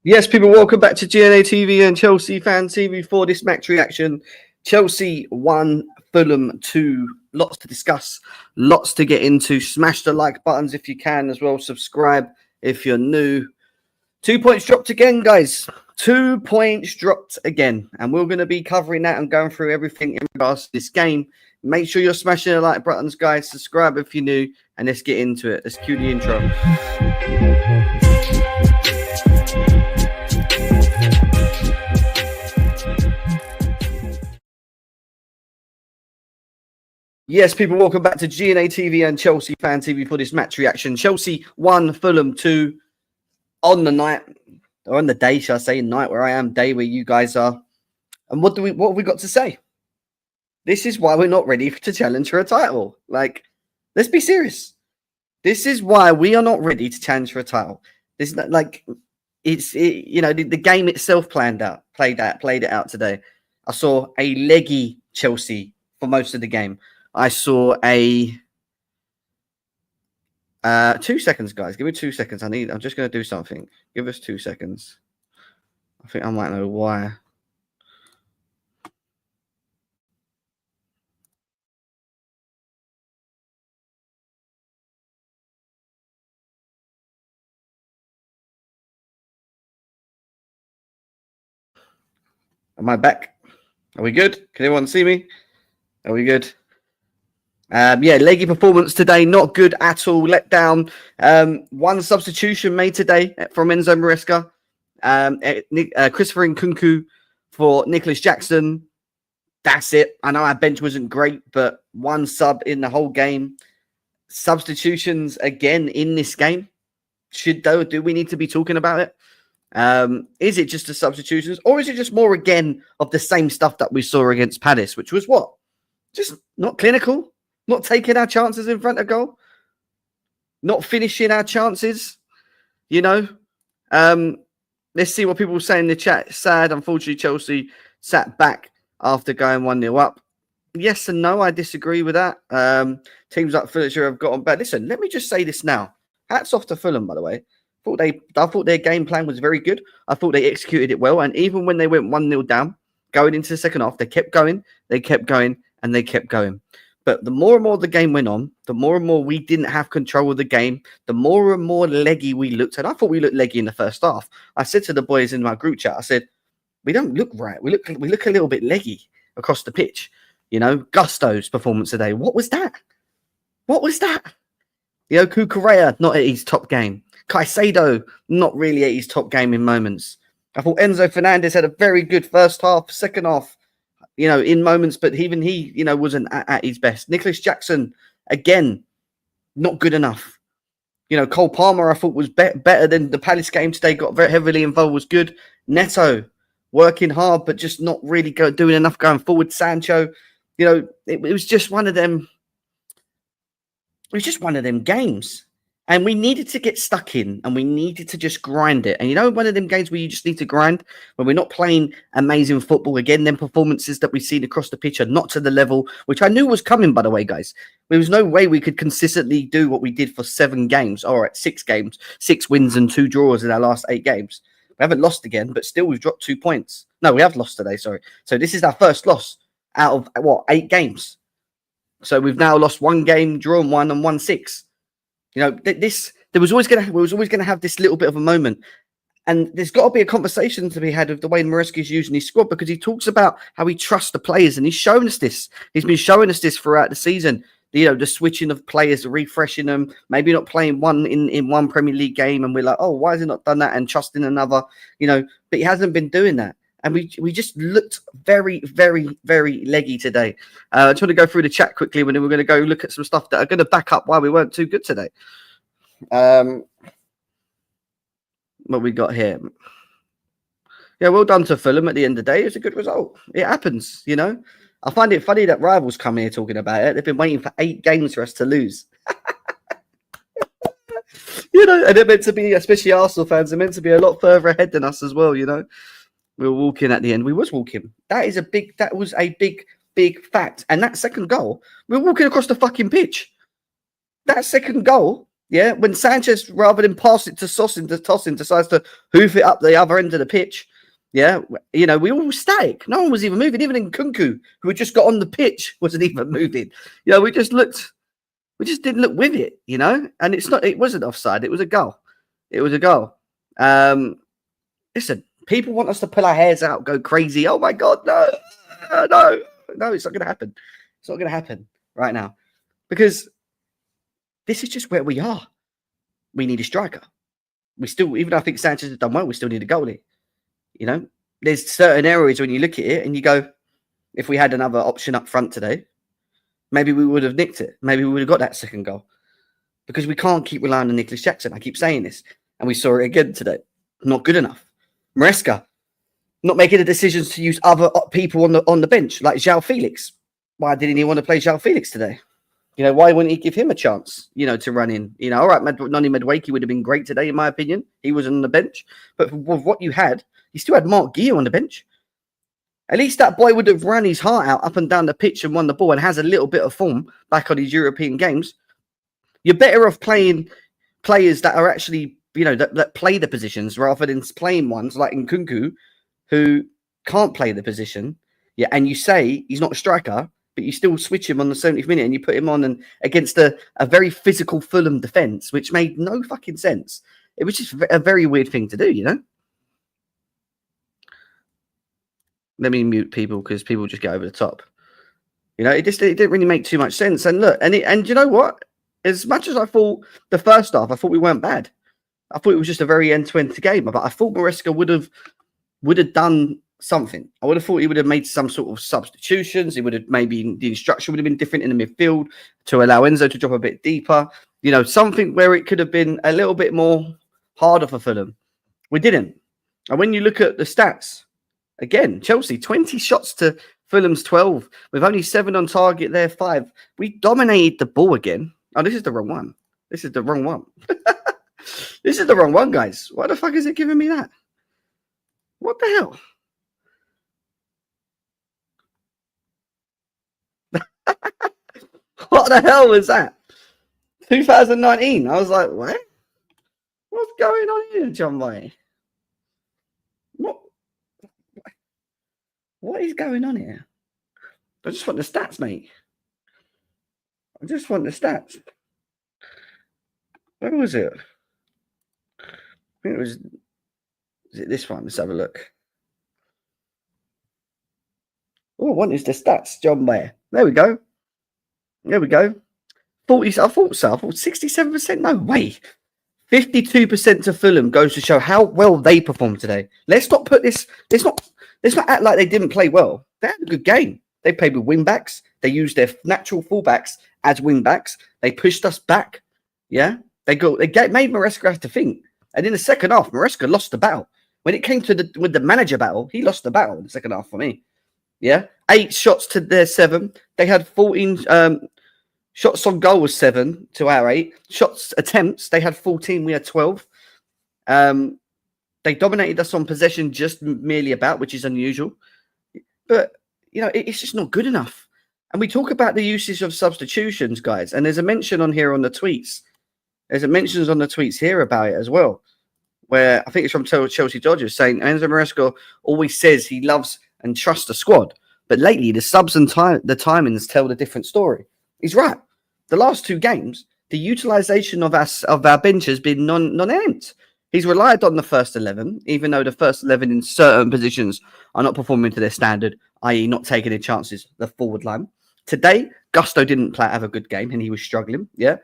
Yes, people, welcome back to GNA TV and Chelsea Fan TV for this match reaction. Chelsea 1, Fulham 2. Lots to discuss, lots to get into. Smash the like buttons if you can as well. Subscribe if you're new. 2 points dropped again, guys. 2 points dropped again. And we're going to be covering that and going through everything in regards to this game. Make sure you're smashing the like buttons, guys. Subscribe if you're new. And let's get into it. Let's cue the intro. Yes, people, welcome back to GNA TV and Chelsea Fan TV for this match reaction. Chelsea 1, Fulham 2 on the night, or on the day, shall I say, night where I am, day where you guys are. And what have we got to say? This is why we're not ready to challenge for a title. Like, let's be serious. This is why we are not ready to challenge for a title. This is not, like, the game itself played it out today. I saw a leggy Chelsea for most of the game. I saw a 2 seconds, guys. Give me 2 seconds. I'm just going to do something. Give us 2 seconds. I think I might know why. Am I back? Are we good? Can everyone see me? Are we good? Yeah, leggy performance today, not good at all. Let down. One substitution made today from Enzo Maresca. Christopher Nkunku for Nicholas Jackson. That's it. I know our bench wasn't great, but one sub in the whole game. Substitutions again in this game. Do we need to be talking about it? Is it just the substitutions, or is it just more again of the same stuff that we saw against Palace, which was what? Just not clinical. Not taking our chances in front of goal. Not finishing our chances. Let's see what people say in the chat. Sad, unfortunately, Chelsea sat back after going 1-0 up. Yes and no, I disagree with that. Teams like Fulham have gotten bad. Listen, let me just say this now. Hats off to Fulham, by the way. I thought their game plan was very good. I thought they executed it well. And even when they went 1-0 down, going into the second half, they kept going, and they kept going. But the more and more the game went on, the more and more we didn't have control of the game, the more and more leggy we looked. And I thought we looked leggy in the first half. I said to the boys in my group chat, I said, we don't look right. We look a little bit leggy across the pitch. Gusto's performance today. What was that? Cucurella, not at his top game. Caicedo, not really at his top game in moments. I thought Enzo Fernandez had a very good first half, second half, in moments, but even he, wasn't at his best. Nicholas Jackson, again, not good enough. Cole Palmer, I thought was better than the Palace game today, got very heavily involved, was good. Neto, working hard, but just not really doing enough going forward. Sancho, it was just one of them. It was just one of them games. And we needed to get stuck in and we needed to just grind it. And one of them games where you just need to grind when we're not playing amazing football. Again, them performances that we've seen across the pitch are not to the level, which I knew was coming, by the way, guys. There was no way we could consistently do what we did for 7 games. All right, 6 games, 6 wins and 2 draws in our last 8 games. We haven't lost again, but still we've dropped 2 points. No, we have lost today, sorry. So this is our first loss out of, 8 games. So we've now lost 1 game, drawn 1 and won 6. We was always gonna have this little bit of a moment, and there's got to be a conversation to be had of the way Maresca is using his squad, because he talks about how he trusts the players, and he's shown us this. He's been showing us this throughout the season. The switching of players, refreshing them, maybe not playing one in one Premier League game, and we're like, oh, why has he not done that? And trusting another, but he hasn't been doing that. And we just looked very, very, very leggy today. I just want to go through the chat quickly, and then we're going to go look at some stuff that are going to back up why we weren't too good today. What we got here? Yeah, well done to Fulham at the end of the day. It's a good result. It happens, I find it funny that rivals come here talking about it. They've been waiting for 8 games for us to lose. And they're meant to be, especially Arsenal fans, they're meant to be a lot further ahead than us as well, We were walking at the end. We was walking. That was a big fact. And that second goal, we were walking across the fucking pitch. That second goal Yeah, when Sanchez, rather than pass it to Tosin, decides to hoof it up the other end of the pitch. Yeah, we all were static. No one was even moving. Even in Kunku, who had just got on the pitch, wasn't even moving. We just didn't look with it. And it wasn't offside. It was a goal. It was a goal. Listen, people want us to pull our hairs out, go crazy. Oh my God, no, it's not going to happen. It's not going to happen right now because this is just where we are. We need a striker. We still, even though I think Sanchez has done well, we still need a goalie. There's certain areas when you look at it and you go, if we had another option up front today, maybe we would have nicked it. Maybe we would have got that second goal because we can't keep relying on Nicholas Jackson. I keep saying this, and we saw it again today. Not good enough. Maresca not making the decisions to use other people on the bench like João Felix. Why didn't he want to play João Felix today? Why wouldn't he give him a chance, to run in? All right, Noni Madueke would have been great today, in my opinion. He was on the bench. But with what you had, you still had Mark Guillot on the bench. At least that boy would have run his heart out up and down the pitch and won the ball and has a little bit of form back on his European games. You're better off playing players that are actually, that play the positions rather than playing ones like Nkunku who can't play the position. Yeah, and you say he's not a striker, but you still switch him on the 70th minute and you put him on and against a very physical Fulham defence, which made no fucking sense. It was just a very weird thing to do, Let me mute people because people just get over the top. It didn't really make too much sense. And look, and you know what? As much as I thought the first half, I thought we weren't bad. I thought it was just a very end-to-end game. But I thought Maresca would have done something. I would have thought he would have made some sort of substitutions. He would have maybe the instruction would have been different in the midfield to allow Enzo to drop a bit deeper. Something where it could have been a little bit more harder for Fulham. We didn't. And when you look at the stats, again, Chelsea 20 shots to Fulham's 12 with only 7 on target. There 5. We dominated the ball again. Oh, this is the wrong one. This is the wrong one. This is the wrong one, guys. Why the fuck is it giving me that? What the hell? What the hell was that? 2019. I was like, what? What's going on here, John Boy? What is going on here? I just want the stats, mate. I just want the stats. Where was it? I think it was. Is it this one? Let's have a look. All I want is the stats, John Mayer. There we go. There we go. 40. I thought so. I thought 67%. No way. 52% to Fulham goes to show how well they performed today. Let's not put this. Let's not act like they didn't play well. They had a good game. They played with wing backs. They used their natural fullbacks as wing backs. They pushed us back. Yeah. They made Maresca have to think. And in the second half, Maresca lost the battle. When it came to with the manager battle, he lost the battle in the second half for me. Yeah. 8 shots to their 7. They had 14 shots on goal was 7 to our 8. Shots attempts, they had 14. We had 12. They dominated us on possession just merely about, which is unusual. But, it's just not good enough. And we talk about the usage of substitutions, guys. And there's a mention on here on the tweets. There's a mentions on the tweets here about it as well, where I think it's from Chelsea Dodgers saying Enzo Maresca always says he loves and trusts the squad. But lately, the subs and the timings tell a different story. He's right. The last 2 games, the utilisation of our bench has been non-end. He's relied on the first 11, even though the first 11 in certain positions are not performing to their standard, i.e. not taking their chances, the forward line. Today, Gusto didn't have a good game and he was struggling. Yeah.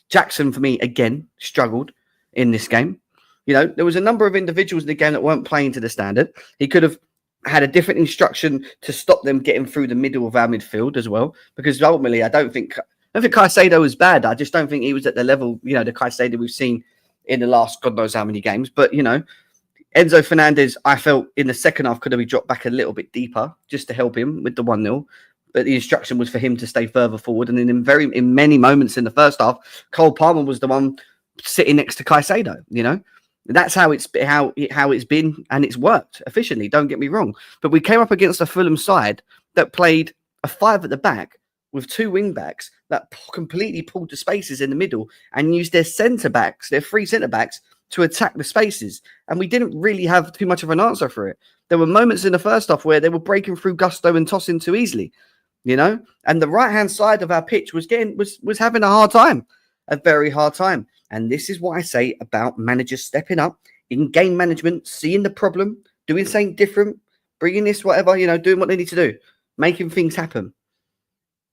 Jackson, for me, again, struggled in this game. There was a number of individuals in the game that weren't playing to the standard. He could have had a different instruction to stop them getting through the middle of our midfield as well. Because ultimately, I don't think Caicedo was bad. I just don't think he was at the level, the Caicedo we've seen in the last God knows how many games. But, Enzo Fernandez, I felt in the second half could have dropped back a little bit deeper just to help him with the 1-0. But the instruction was for him to stay further forward. And then in many moments in the first half, Cole Palmer was the one sitting next to Caicedo, That's how it's been, and it's worked efficiently. Don't get me wrong, but we came up against a Fulham side that played a 5 at the back with two wing backs that completely pulled the spaces in the middle and used their centre backs, their three centre backs, to attack the spaces. And we didn't really have too much of an answer for it. There were moments in the first half where they were breaking through Gusto and tossing too easily, and the right-hand side of our pitch was having a hard time, a very hard time. And this is what I say about managers stepping up in game management, seeing the problem, doing something different, bringing this, whatever, doing what they need to do, making things happen.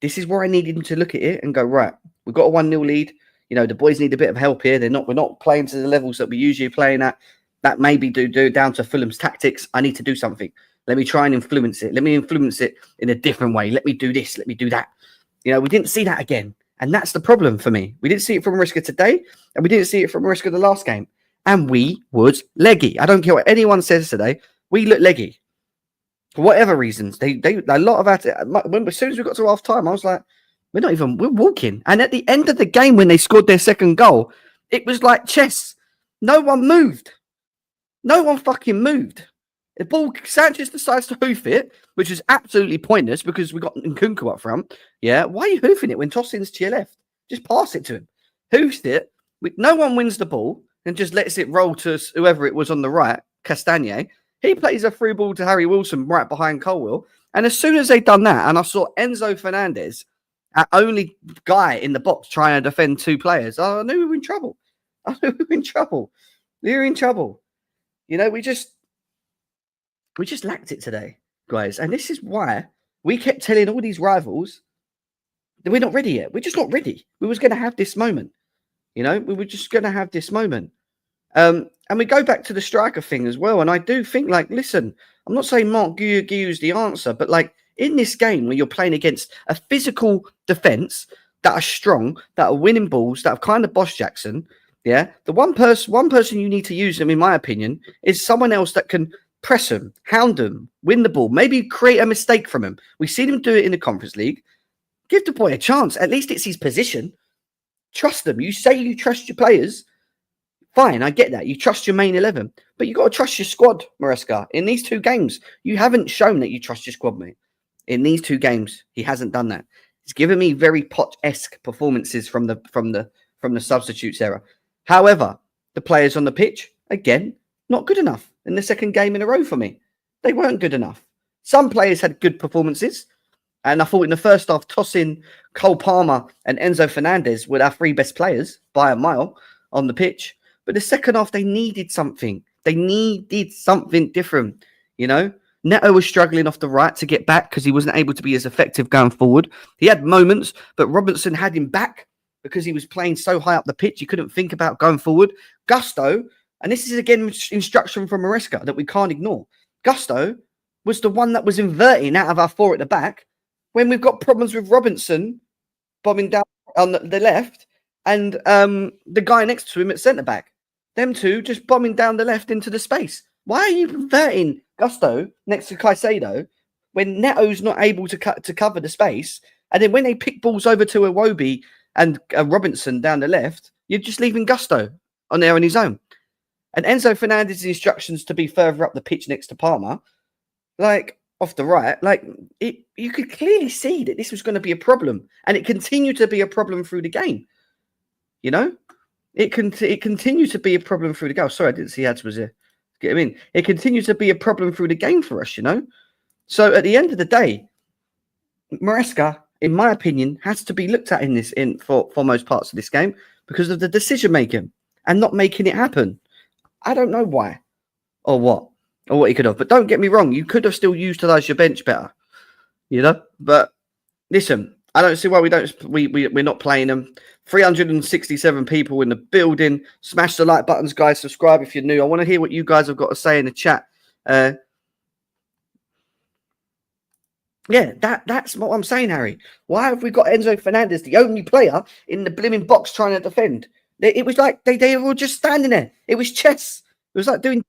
This is where I needed them to look at it and go, right, we've got a 1-0 lead. The boys need a bit of help here. We're not playing to the levels that we're usually playing at. That maybe do down to Fulham's tactics. I need to do something. Let me try and influence it. Let me influence it in a different way. Let me do this. Let me do that. We didn't see that again. And that's the problem for me. We didn't see it from Mariska today, and we didn't see it from Mariska the last game. And we was leggy. I don't care what anyone says today. We look leggy. For whatever reasons. They a lot of as soon as we got to half time, I was like, we're walking. And at the end of the game, when they scored their second goal, it was like chess. No one moved. No one fucking moved. The ball, Sanchez decides to hoof it, which is absolutely pointless because we got Nkunku up front. Yeah, why are you hoofing it when Tosin's to your left? Just pass it to him. Hoofs it. No one wins the ball and just lets it roll to whoever it was on the right, Castagne. He plays a through ball to Harry Wilson right behind Colwill. And as soon as they'd done that, and I saw Enzo Fernandez, our only guy in the box trying to defend two players, I knew we were in trouble. We were in trouble. We just lacked it today, guys. And this is why we kept telling all these rivals that we're not ready yet. We're just not ready. We was going to have this moment. We were just going to have this moment. And we go back to the striker thing as well. And I do think, listen, I'm not saying Mark Guiu's the answer, but in this game where you're playing against a physical defence that are strong, that are winning balls, that have kind of Bosch Jackson, yeah, the one person you need to use them, in my opinion, is someone else that can press them, hound them, win the ball, maybe create a mistake from him. We've seen him do it in the Conference League. Give the boy a chance. At least it's his position. Trust them. You say you trust your players. Fine, I get that. You trust your main 11. But you've got to trust your squad, Maresca. In these two games, you haven't shown that you trust your squad, mate. In these two games, he hasn't done that. He's given me very Poch-esque performances from the substitutes era. However, the players on the pitch, again, not good enough in the second game in a row for me. They weren't good enough. Some players had good performances. And I thought in the first half, tossing Cole Palmer and Enzo Fernandez were our three best players by a mile on the pitch. But the second half, they needed something. They needed something different. Neto was struggling off the right to get back because he wasn't able to be as effective going forward. He had moments, but Robinson had him back because he was playing so high up the pitch. He couldn't think about going forward. Gusto, and this is again instruction from Maresca that we can't ignore. Gusto was the one that was inverting out of our four at the back when we've got problems with Robinson bombing down on the left and the guy next to him at centre back. Them two just bombing down the left into the space. Why are you inverting Gusto next to Caicedo when Neto's not able to cover the space? And then when they pick balls over to Iwobi and Robinson down the left, you're just leaving Gusto on there on his own. And Enzo Fernandez's instructions to be further up the pitch next to Palmer, off the right, you could clearly see that this was going to be a problem. And it continued to be a problem through the game. It continued to be a problem through the game. Sorry, I didn't see ads was here. Get him in. It continues to be a problem through the game for us, So at the end of the day, Maresca, in my opinion, has to be looked at for most parts of this game because of the decision making and not making it happen. I don't know why or what he could have. But don't get me wrong, you could have still utilised your bench better, But listen, I don't see why we're not playing them. 367 people in the building. Smash the like buttons, guys. Subscribe if you're new. I want to hear what you guys have got to say in the chat. Yeah, that's what I'm saying, Harry. Why have we got Enzo Fernandez, the only player in the blimmin' box trying to defend? It was like they were just standing there. It was chess. It was like doing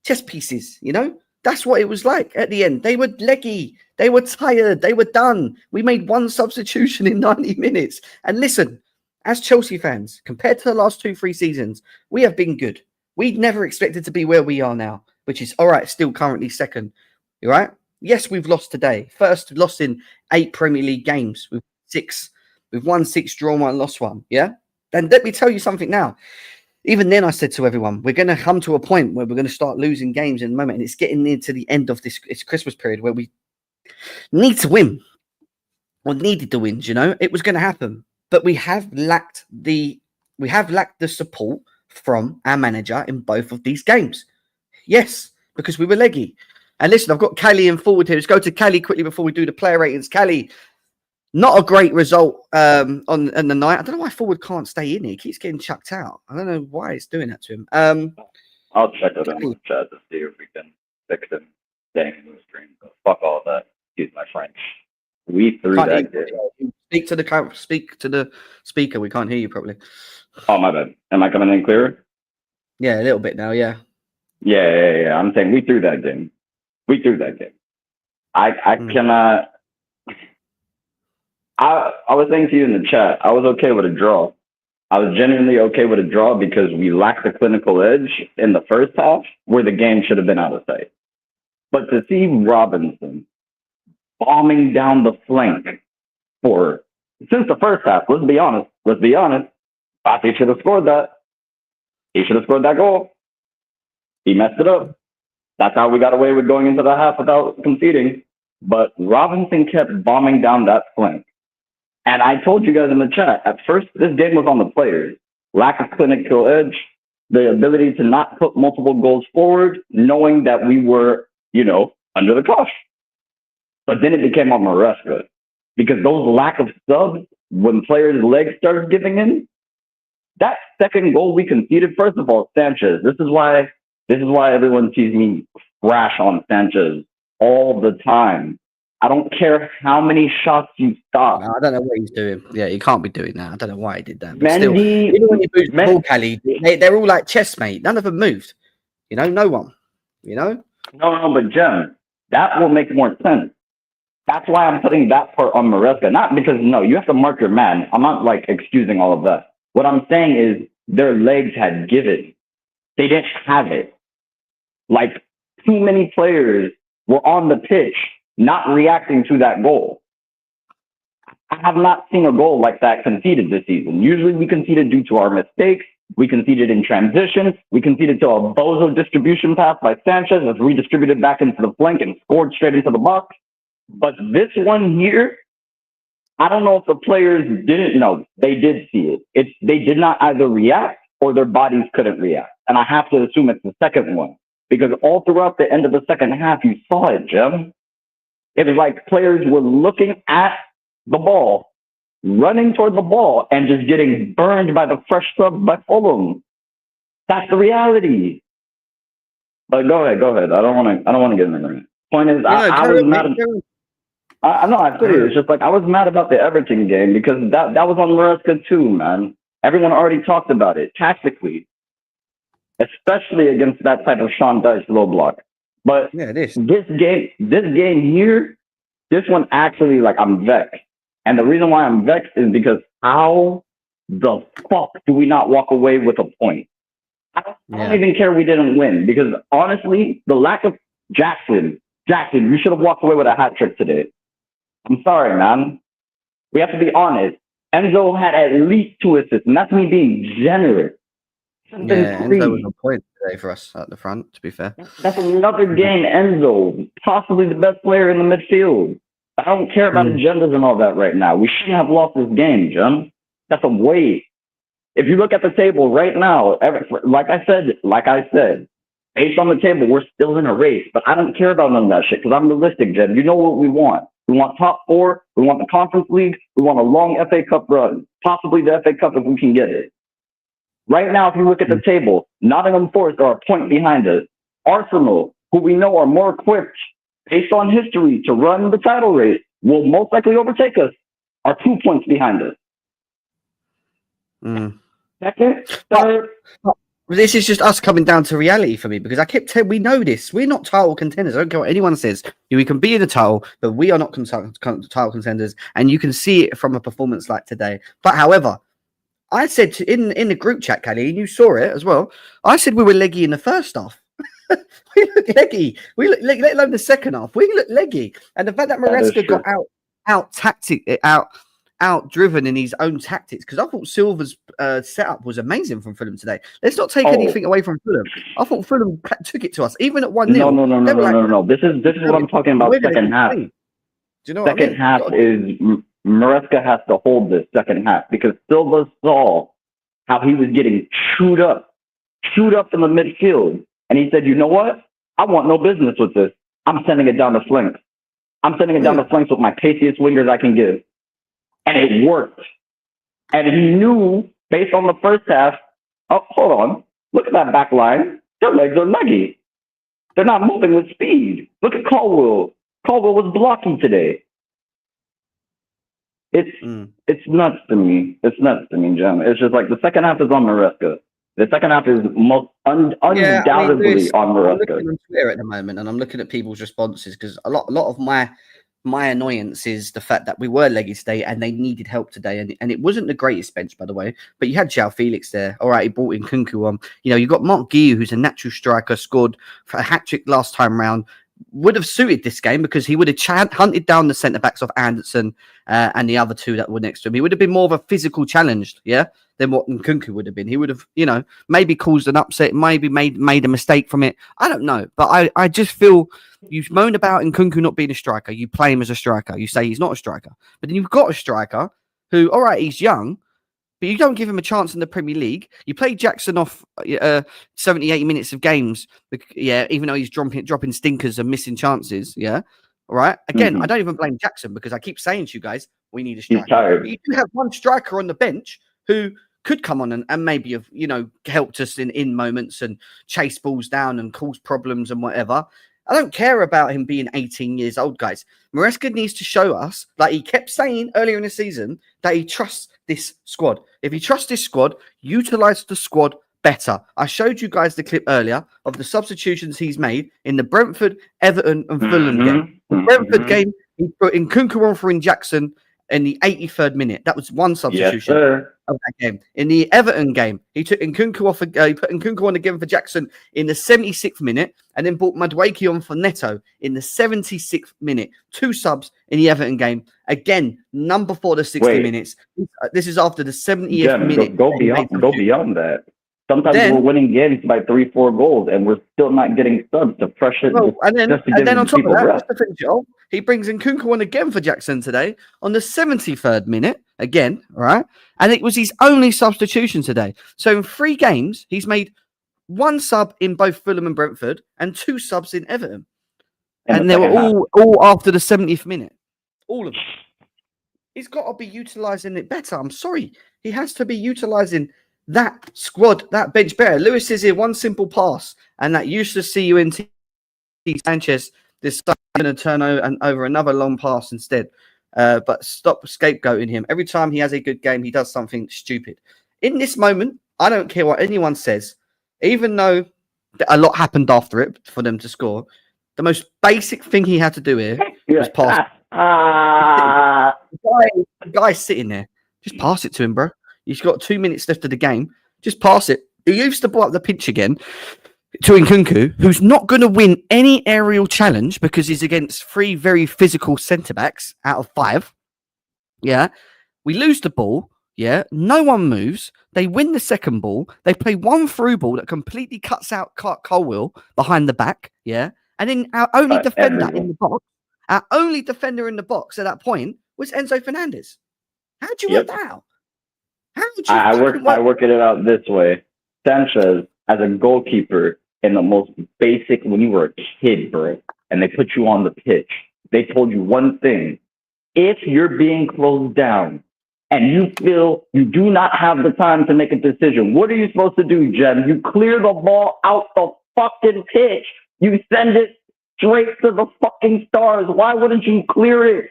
chess pieces, That's what it was like at the end. They were leggy. They were tired. They were done. We made one substitution in 90 minutes. And listen, as Chelsea fans, compared to the last 2-3 seasons, we have been good. We'd never expected to be where we are now, which is, all right, still currently second. All right? Yes, we've lost today. First loss in 8 Premier League games. We've won 6, drawn 1, lost 1. Yeah. And let me tell you something now. Even then, I said to everyone, we're going to come to a point where we're going to start losing games in a moment. And it's getting near to the end of this Christmas period where we need to win or needed the wins. It was going to happen. But we have lacked the support from our manager in both of these games. Yes, because we were leggy. And listen, I've got Callie in forward here. Let's go to Callie quickly before we do the player ratings. Callie, not a great result on the night. I don't know why forward can't stay in here. He keeps getting chucked out. I don't know why it's doing that to him. I'll check with him in the chat to see if we can fix him staying in the stream. But fuck all that. Excuse my French. We threw that game. Speak to the speaker. We can't hear you properly. Oh, my bad. Am I coming in clearer? Yeah, a little bit now. Yeah. Yeah. I'm saying we threw that game. I cannot. I was saying to you in the chat, I was okay with a draw. I was genuinely okay with a draw because we lacked the clinical edge in the first half where the game should have been out of sight. But to see Robinson bombing down the flank since the first half, let's be honest, Fati should have scored that. He should have scored that goal. He messed it up. That's how we got away with going into the half without conceding. But Robinson kept bombing down that flank. And I told you guys in the chat, at first, this game was on the players. Lack of clinical edge, the ability to not put multiple goals forward, knowing that we were, under the cosh. But then it became on Maresca. Because those lack of subs, when players' legs started giving in, that second goal we conceded, first of all, Sanchez. This is why everyone sees me thrash on Sanchez all the time. I don't care how many shots you stop. No, I don't know what he's doing. Yeah, he can't be doing that. I don't know why he did that. But still, even when he moves the ball, Callie, they're all like chess, mate. None of them moved. No one. No, but Jem, that will make more sense. That's why I'm putting that part on Maresca. Not because, you have to mark your man. I'm not, excusing all of that. What I'm saying is their legs had given. They didn't have it. Too many players were on the pitch not reacting to that goal. I have not seen a goal like that conceded this season. Usually we conceded due to our mistakes. We conceded in transition. We conceded to a bozo distribution pass by Sanchez that's redistributed back into the flank and scored straight into the box. But this one here, I don't know if the players didn't know. They did see it. They did not either react or their bodies couldn't react. And I have to assume it's the second one. Because all throughout the end of the second half, you saw it, Jim. It was like players were looking at the ball, running toward the ball, and just getting burned by the fresh sub by Fulham. That's the reality. But go ahead. I don't want to get in the ring. Point is, I was mad. I put it. It's just I was mad about the Everton game because that was on Maresca too, man. Everyone already talked about it tactically, especially against that type of Sean Dyche low block. But yeah, this game here, this one actually, I'm vexed. And the reason why I'm vexed is because how the fuck do we not walk away with a point? I don't even care we didn't win because honestly, the lack of Jackson, you should have walked away with a hat trick today. I'm sorry, man. We have to be honest. Enzo had at least 2 assists, and that's me being generous. Enzo was on point today for us at the front, to be fair. That's another game, Enzo. Possibly the best player in the midfield. I don't care about agendas and all that right now. We shouldn't have lost this game, John. That's a waste. If you look at the table right now, like I said, based on the table, we're still in a race. But I don't care about none of that shit because I'm realistic, Jen. You know what we want. We want top 4. We want the Conference League. We want a long FA Cup run. Possibly the FA Cup if we can get it. Right now, if you look at the table, Nottingham Forest are a point behind us. Arsenal, who we know are more equipped based on history to run the title race, will most likely overtake us, are 2 points behind us. Second, third. This is just us coming down to reality for me because I kept telling we know this. We're not title contenders. I don't care what anyone says. We can be in the title, but we are not title contenders. And you can see it from a performance like today. But however, I said in the group chat, Callie, and you saw it as well. I said we were leggy in the first half. We look leggy. We look, let alone the second half. We look leggy, and the fact that Maresca got out driven in his own tactics, because I thought Silva's setup was amazing from Fulham today. Let's not take anything away from Fulham. I thought Fulham took it to us, even at 1-0. No. This is what I'm talking about. Second half. Do you know second half is Maresca has to hold this second half, because Silva saw how he was getting chewed up in the midfield, and he said, "You know what? I want no business with this. I'm sending it down the flanks. I'm sending it down the flanks with my paciest wingers I can give." And it worked. And he knew, based on the first half, oh, hold on, look at that back line. Their legs are leggy. They're not moving with speed. Look at Caldwell. Caldwell was blocking today. It's nuts to me. It's nuts to me, Jim. It's just like the second half is on Maresca. The second half is most undoubtedly on Maresca. I'm looking on Twitter at the moment, and I'm looking at people's responses, because a lot of my annoyance is the fact that we were leggy today and they needed help today. And it wasn't the greatest bench, by the way, but you had João Felix there. All right, he brought in Kunku on. You got Mark Guiu, who's a natural striker, scored for a hat-trick last time round. Would have suited this game, because he would have hunted down the centre-backs of Anderson and the other two that were next to him. He would have been more of a physical challenge, than what Nkunku would have been. He would have, maybe caused an upset, maybe made a mistake from it. I don't know. But I just feel... You moan about Nkunku not being a striker. You play him as a striker. You say he's not a striker. But then you've got a striker who, all right, he's young, but you don't give him a chance in the Premier League. You play Jackson off 70, 80 minutes of games, even though he's dropping stinkers and missing chances, all right? Again, I don't even blame Jackson, because I keep saying to you guys, we need a striker. He's tired. But you do have one striker on the bench who could come on and maybe have, helped us in moments and chase balls down and cause problems and whatever. I don't care about him being 18 years old, guys. Maresca needs to show us, like he kept saying earlier in the season, that he trusts this squad. If he trusts this squad, utilize the squad better. I showed you guys the clip earlier of the substitutions he's made in the Brentford, Everton, and Fulham game. The Brentford game, he put in Kunku on for Jackson in the 83rd minute. That was one substitution of that game. In the Everton game, he took Nkunku off. He put Nkunku on again for Jackson in the 76th minute, and then brought Madueke on for Neto in the 76th minute. 2 subs in the Everton game. Again, none before the 60 minutes. This is after the 70th minute. Go beyond that. Sometimes we're winning games by 3-4 goals, and we're still not getting subs to freshen. And then on top of that, just to finish it off, he brings in Kunku on again for Jackson today on the 73rd minute again, right? And it was his only substitution today. So in 3 games, he's made 1 sub in both Fulham and Brentford, and 2 subs in Everton, and they were all after the 70th minute. All of them. He's got to be utilising it better. I'm sorry, he has to be utilising that squad, that bench better. Lewis is here, 1 simple pass, and that useless CUNT Sanchez this time going to turn over another long pass instead. But stop scapegoating him. Every time he has a good game, he does something stupid. In this moment, I don't care what anyone says, even though a lot happened after it for them to score. The most basic thing he had to do here was pass. The guy's sitting there. Just pass it to him, bro. He's got 2 minutes left of the game. Just pass it. He used to ball up the pitch again to Nkunku, who's not going to win any aerial challenge because he's against 3 very physical centre-backs out of 5. Yeah. We lose the ball. Yeah. No one moves. They win the second ball. They play 1 through ball that completely cuts out Colwill behind the back. Yeah. And then our only defender in the box at that point was Enzo Fernandez. How'd you work that out? I work it out this way. Sanchez, as a goalkeeper, in the most basic, when you were a kid, bro, and they put you on the pitch, they told you one thing. If you're being closed down and you feel you do not have the time to make a decision, what are you supposed to do, Jen? You clear the ball out the fucking pitch. You send it straight to the fucking stars. Why wouldn't you clear it?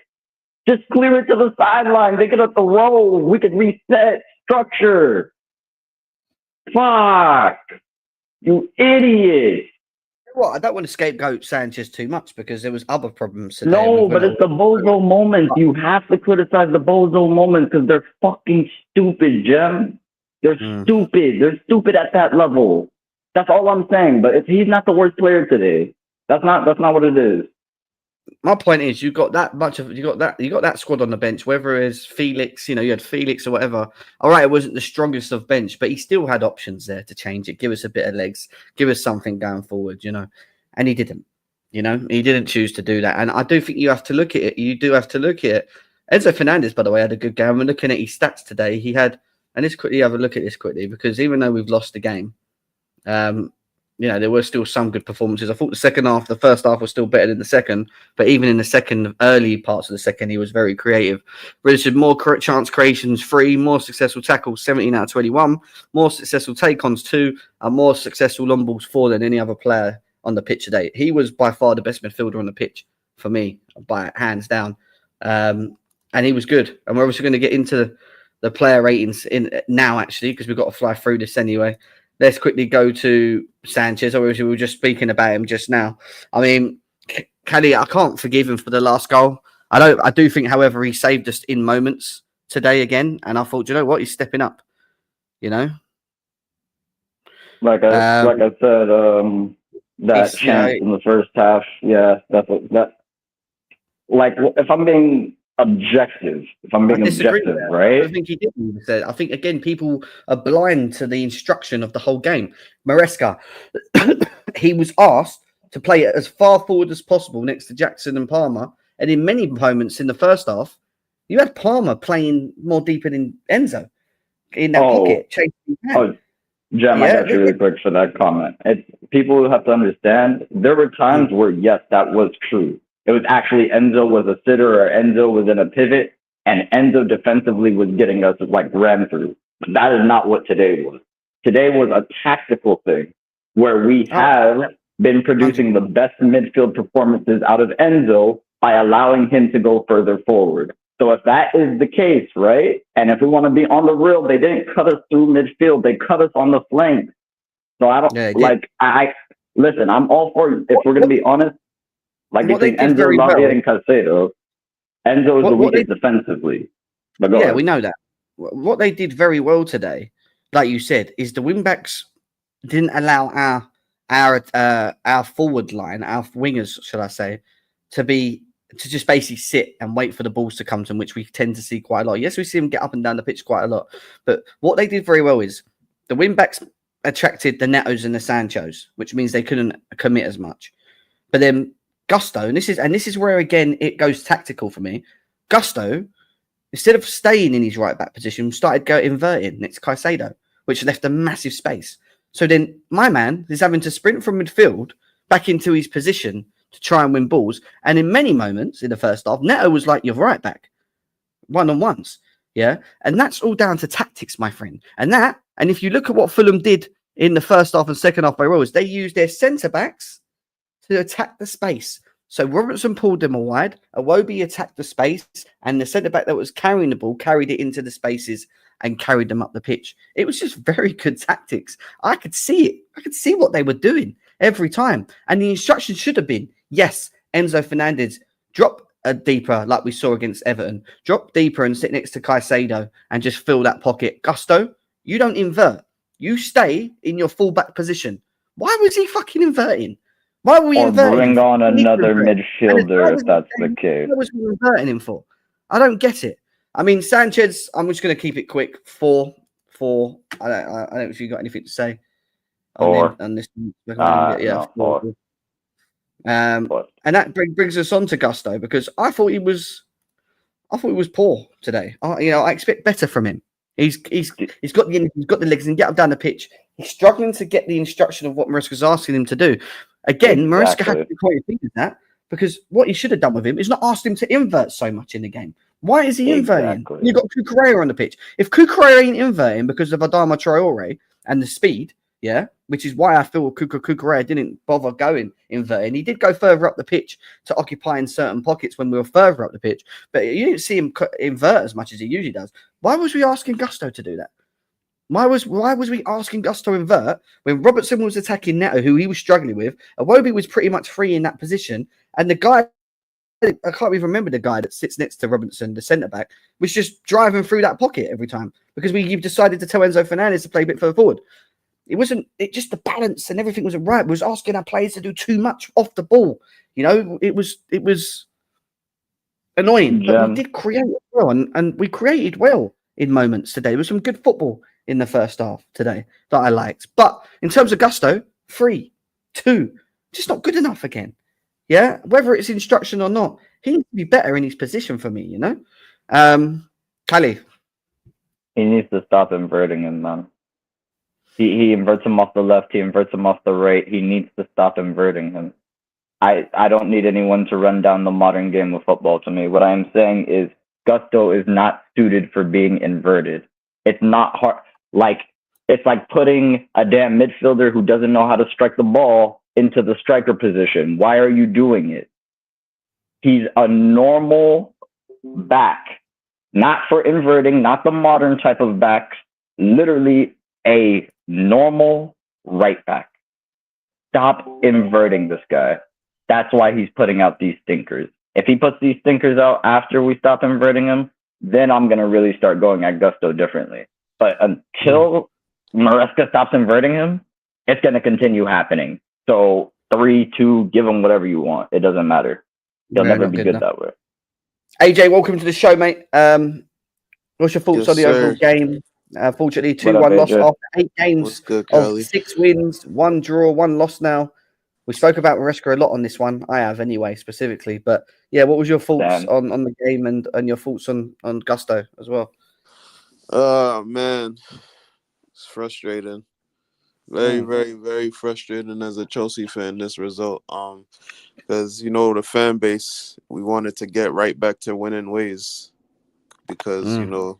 Just clear it to the sideline. They get up the roll. We could reset structure. Fuck. You idiot. Well, I don't want to scapegoat Sanchez too much because there was other problems today. No, but it's the bozo moments. You have to criticize the bozo moments because they're fucking stupid, Jem. They're stupid. They're stupid at that level. That's all I'm saying. But he's not the worst player today. That's not what it is. My point is, you got that squad on the bench. Whether it's Felix, you had Felix or whatever. All right, it wasn't the strongest of bench, but he still had options there to change it, give us a bit of legs, give us something going forward, and he didn't. He didn't choose to do that, and I do think you have to look at it. You do have to look at it. Enzo Fernandez, by the way, had a good game. We're looking at his stats today. He had, and let's quickly have a look at this quickly, because even though we've lost the game, there were still some good performances. I thought the first half was still better than the second, but even in the second, early parts of the second, he was very creative. Registered more chance creations, 3, more successful tackles, 17 out of 21, more successful take-ons, 2, and more successful long balls, 4 than any other player on the pitch today. He was by far the best midfielder on the pitch for me, by hands down. And he was good. And we're obviously going to get into the player ratings in now, actually, because we've got to fly through this anyway. Let's quickly go to Sanchez. Obviously, we were just speaking about him just now. I mean, Kelly, I can't forgive him for the last goal. I do think, however, he saved us in moments today again. And I thought, you know what? He's stepping up. Like I said, that chance in the first half. Yeah, like, if I'm being objective, right? I think he did. I think, again, people are blind to the instruction of the whole game. Maresca, he was asked to play it as far forward as possible next to Jackson and Palmer. And in many moments in the first half, you had Palmer playing more deeper than Enzo in that pocket. Jam, I got you really quick for that comment. People have to understand, there were times where, yes, that was true. It was actually Enzo was a sitter or Enzo was in a pivot, and Enzo defensively was getting us ran through. But that is not what today was. Today was a tactical thing where we have been producing the best midfield performances out of Enzo by allowing him to go further forward. So if that is the case, right, and if we want to be on the real, they didn't cut us through midfield. They cut us on the flank. So I don't listen, I'm all for it. If we're going to be honest, between Enzo, Lafayette, and Caicedo, Enzo is the weakest defensively. But go ahead. We know that. What they did very well today, like you said, is the wing-backs didn't allow our forward line, our wingers, should I say, to just basically sit and wait for the balls to come to them, which we tend to see quite a lot. Yes, we see them get up and down the pitch quite a lot. But what they did very well is the wing-backs attracted the Netos and the Sanchos, which means they couldn't commit as much. But then Gusto, and this is where, again, it goes tactical for me. Gusto, instead of staying in his right back position, started inverting next to Caicedo, which left a massive space. So then my man is having to sprint from midfield back into his position to try and win balls. And in many moments in the first half, Neto was like your right back, one-on-ones. Yeah. And that's all down to tactics, my friend. And if you look at what Fulham did in the first half and second half by well, is they used their centre backs to attack the space. So Robertson pulled them wide, Iwobi attacked the space, and the centre-back that was carrying the ball carried it into the spaces and carried them up the pitch. It was just very good tactics. I could see it. I could see what they were doing every time. And the instruction should have been, yes, Enzo Fernandez, drop deeper like we saw against Everton. Drop deeper and sit next to Caicedo and just fill that pocket. Gusto, you don't invert. You stay in your full-back position. Why was he fucking inverting? Why were we inverting? Bring on another midfielder if that's the case. What was we inverting him for? I don't get it. I mean, Sanchez, I'm just going to keep it quick. 4. I don't know if you got anything to say on this. Yeah, 4. And that brings us on to Gusto, because I thought he was poor today. I expect better from him. He's got the legs and get up down the pitch. He's struggling to get the instruction of what Maresca's asking him to do. Again, Maresca has to be quite thinking that, because what he should have done with him is not asked him to invert so much in the game. Why is he inverting? You've got Cucurella on the pitch. If Cucurella ain't inverting because of Adama Traore and the speed, which is why I feel Cucurella didn't bother going inverting. He did go further up the pitch to occupy in certain pockets when we were further up the pitch, but you didn't see him invert as much as he usually does. Why was we asking Gusto to do that? Why was we asking Gusto to invert when Robertson was attacking Neto, who he was struggling with? Iwobi was pretty much free in that position, and the guy, I can't even remember the guy that sits next to Robertson, the centre back, was just driving through that pocket every time because you've decided to tell Enzo Fernandez to play a bit further forward. It wasn't. It just the balance and everything wasn't right. We was asking our players to do too much off the ball. You know, it was annoying, but we Gem. did create well, and we created well in moments today. There was some good football in the first half today that I liked. But in terms of gusto, 3, 2, just not good enough again. Yeah, whether it's instruction or not, he needs to be better in his position for me. You know, Kali. He needs to stop inverting him, man. He inverts him off the left. He inverts him off the right. He needs to stop inverting him. I don't need anyone to run down the modern game of football to me. What I am saying is gusto is not suited for being inverted. It's not hard. It's like putting a damn midfielder who doesn't know how to strike the ball into the striker position. Why are you doing it? He's a normal back, not for inverting, not the modern type of back, literally a normal right back. Stop inverting this guy. That's why he's putting out these stinkers. If he puts these stinkers out after we stop inverting him, then I'm going to really start going at gusto differently. But until Maresca stops inverting him, it's going to continue happening. So 3-2, give him whatever you want. It doesn't matter. He'll never be good that way. AJ, welcome to the show, mate. What's your thoughts on the overall game? Fortunately, 2-1 loss after 8 games good, of 6 wins, 1 draw, 1 loss now. We spoke about Maresca a lot on this one. I have anyway, specifically. But yeah, what was your thoughts on the game and your thoughts on Gusto as well? Man, it's frustrating. Very, very, very frustrating as a Chelsea fan, this result. Because, you know, the fan base, we wanted to get right back to winning ways. Because, you know,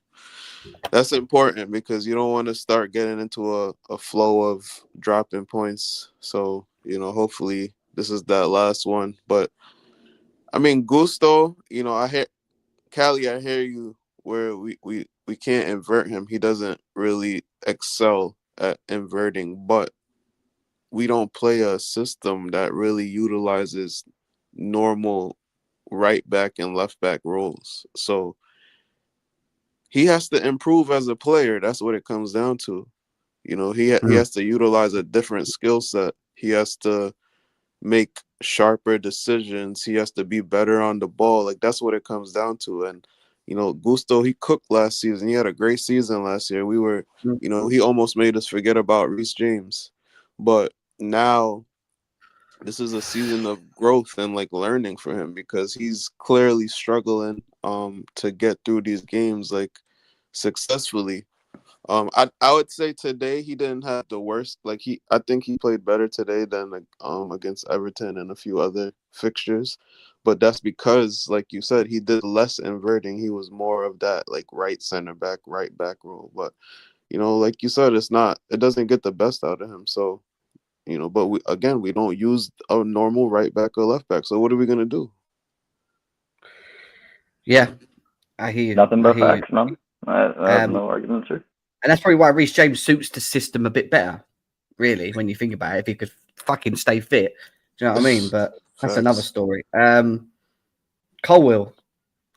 that's important because you don't want to start getting into a flow of dropping points. So, you know, hopefully this is that last one. But, I mean, Gusto, you know, I hear you where we can't invert him. He doesn't really excel at inverting, but we don't play a system that really utilizes normal right back and left back roles. So he has to improve as a player. That's what it comes down to. You know, he has to utilize a different skill set. He has to make sharper decisions. He has to be better on the ball. Like, that's what it comes down to. And, you know, Gusto, he cooked last season. He had a great season last year. We were, you know, he almost made us forget about Reece James. But now this is a season of growth and like learning for him because he's clearly struggling to get through these games like successfully. I would say today he didn't have the worst. Like I think he played better today than against Everton and a few other fixtures, but that's because, like you said, he did less inverting. He was more of that like right center back, right back role. But you know, like you said, it doesn't get the best out of him. So you know, but we don't use a normal right back or left back. So what are we gonna do? Yeah, I hear you. Nothing but facts, man. I have no arguments here. And that's probably why Reece James suits the system a bit better, really, when you think about it. If he could fucking stay fit, do you know what I mean? But that's another story. Colwill.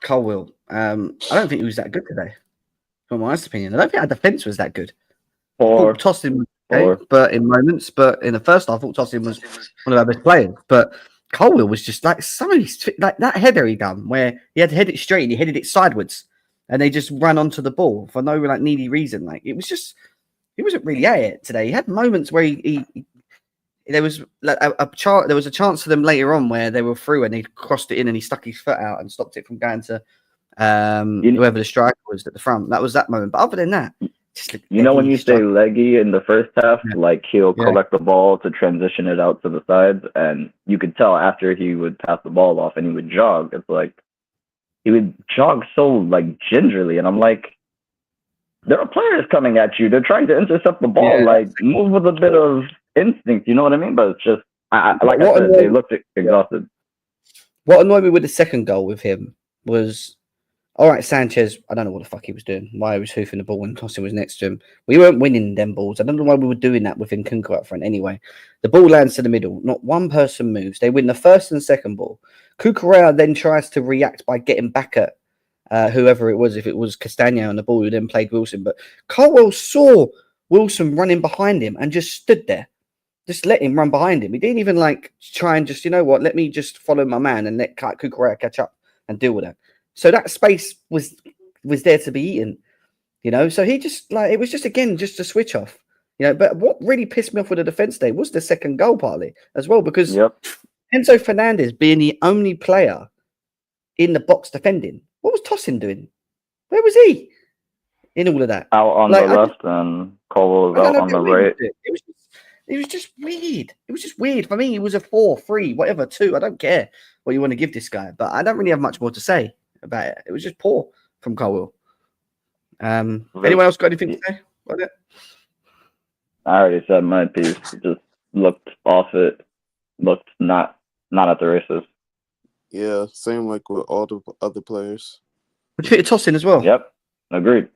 I don't think he was that good today, from my honest opinion. I don't think our defence was that good. I thought Tosin was okay, but in moments. But in the first half, I thought Tosin was one of our best players. But Colwill was just like like that header he done where he had to head it straight and he headed it sideways. And they just ran onto the ball for no like needy reason. Like it wasn't really at it today. He had moments where there was like there was a chance for them later on where they were through and he crossed it in and he stuck his foot out and stopped it from going to whoever the striker was at the front. That was that moment. But other than that, you know when you say leggy in the first half, like he'll collect the ball to transition it out to the sides, and you could tell after he would pass the ball off and he would jog. It's like he would jog so like gingerly, and I'm like, there are players coming at you. They're trying to intercept the ball. Yeah. Like move with a bit of instinct. You know what I mean? But it's just I said, they looked exhausted. What annoyed me with the second goal with him was, all right, Sanchez, I don't know what the fuck he was doing. Why he was hoofing the ball when Tosin was next to him. We weren't winning them balls. I don't know why we were doing that with Nkunku up front anyway. The ball lands to the middle. Not one person moves. They win the first and second ball. Cucurella then tries to react by getting back at whoever it was. If it was Castagna on the ball, who then played Wilson. But Colwell saw Wilson running behind him and just stood there. Just let him run behind him. He didn't even like try and just, you know what, let me just follow my man and let Kukurea catch up and deal with that. So that space was there to be eaten, you know. So he just like it was just again just a switch off, you know. But what really pissed me off with the defense day was the second goal partly as well, because Enzo Fernandez being the only player in the box defending. What was Tosin doing? Where was he in all of that? Out on the left and Cole was out on the right. It was just weird. It was just weird. For me, it was a 4, 3, whatever, 2. I don't care what you want to give this guy, but I don't really have much more to say about it. It was just poor from Colwell. Anyone else got anything to say about it? I already said my piece. It just looked off it. Looked not at the races. Yeah, same like with all the other players. Would you fit a Tosin as well? Yep, agreed.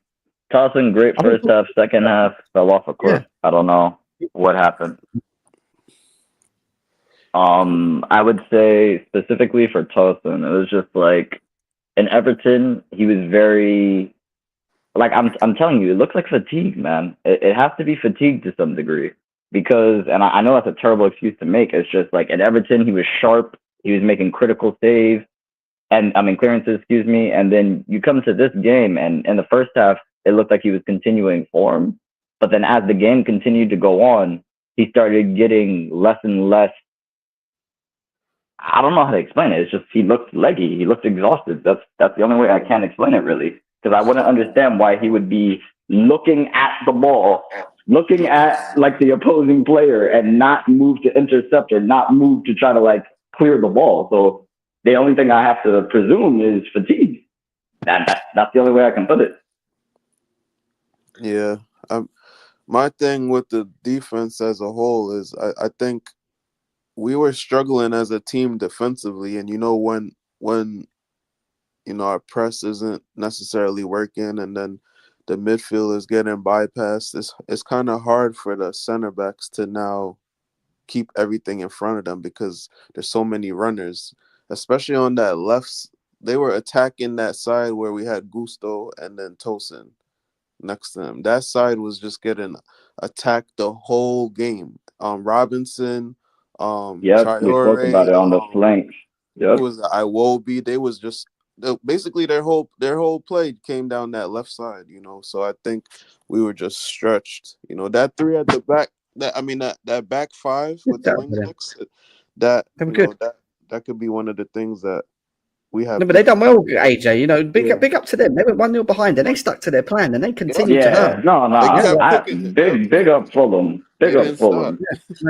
Tosin, great first half. Second half, fell off a cliff. Yeah. I don't know what happened. I would say specifically for Tosin, it was just like in Everton, he was very like I'm telling you, it looks like fatigue, man. It has to be fatigue to some degree because, and I know that's a terrible excuse to make. It's just like at Everton, he was sharp. He was making critical saves and clearances, excuse me. And then you come to this game, and in the first half, it looked like he was continuing form. But then as the game continued to go on, he started getting less and less. I don't know how to explain it. It's just he looked leggy. He looked exhausted. That's the only way I can explain it, really. Because I wouldn't understand why he would be looking at the ball, looking at like the opposing player and not move to intercept or not move to try to like clear the ball. So the only thing I have to presume is fatigue. That's the only way I can put it. Yeah. My thing with the defense as a whole is I think we were struggling as a team defensively. And, when our press isn't necessarily working and then the midfield is getting bypassed, it's kind of hard for the center backs to now keep everything in front of them because there's so many runners, especially on that left. They were attacking that side where we had Gusto and then Tosin next to him. That side was just getting attacked the whole game. Robinson, Traore, we spoke about it on the flanks. It was Iwobi. They was just basically their whole play came down that left side. So I think we were just stretched. That three at the back. That back five with the wing backs. That could be one of the things that we have. No, but they done well, AJ. Big up to them. They went 1-0 behind, and they stuck to their plan, and they continued to hurt. Big up Fulham. Big up Fulham. Yeah.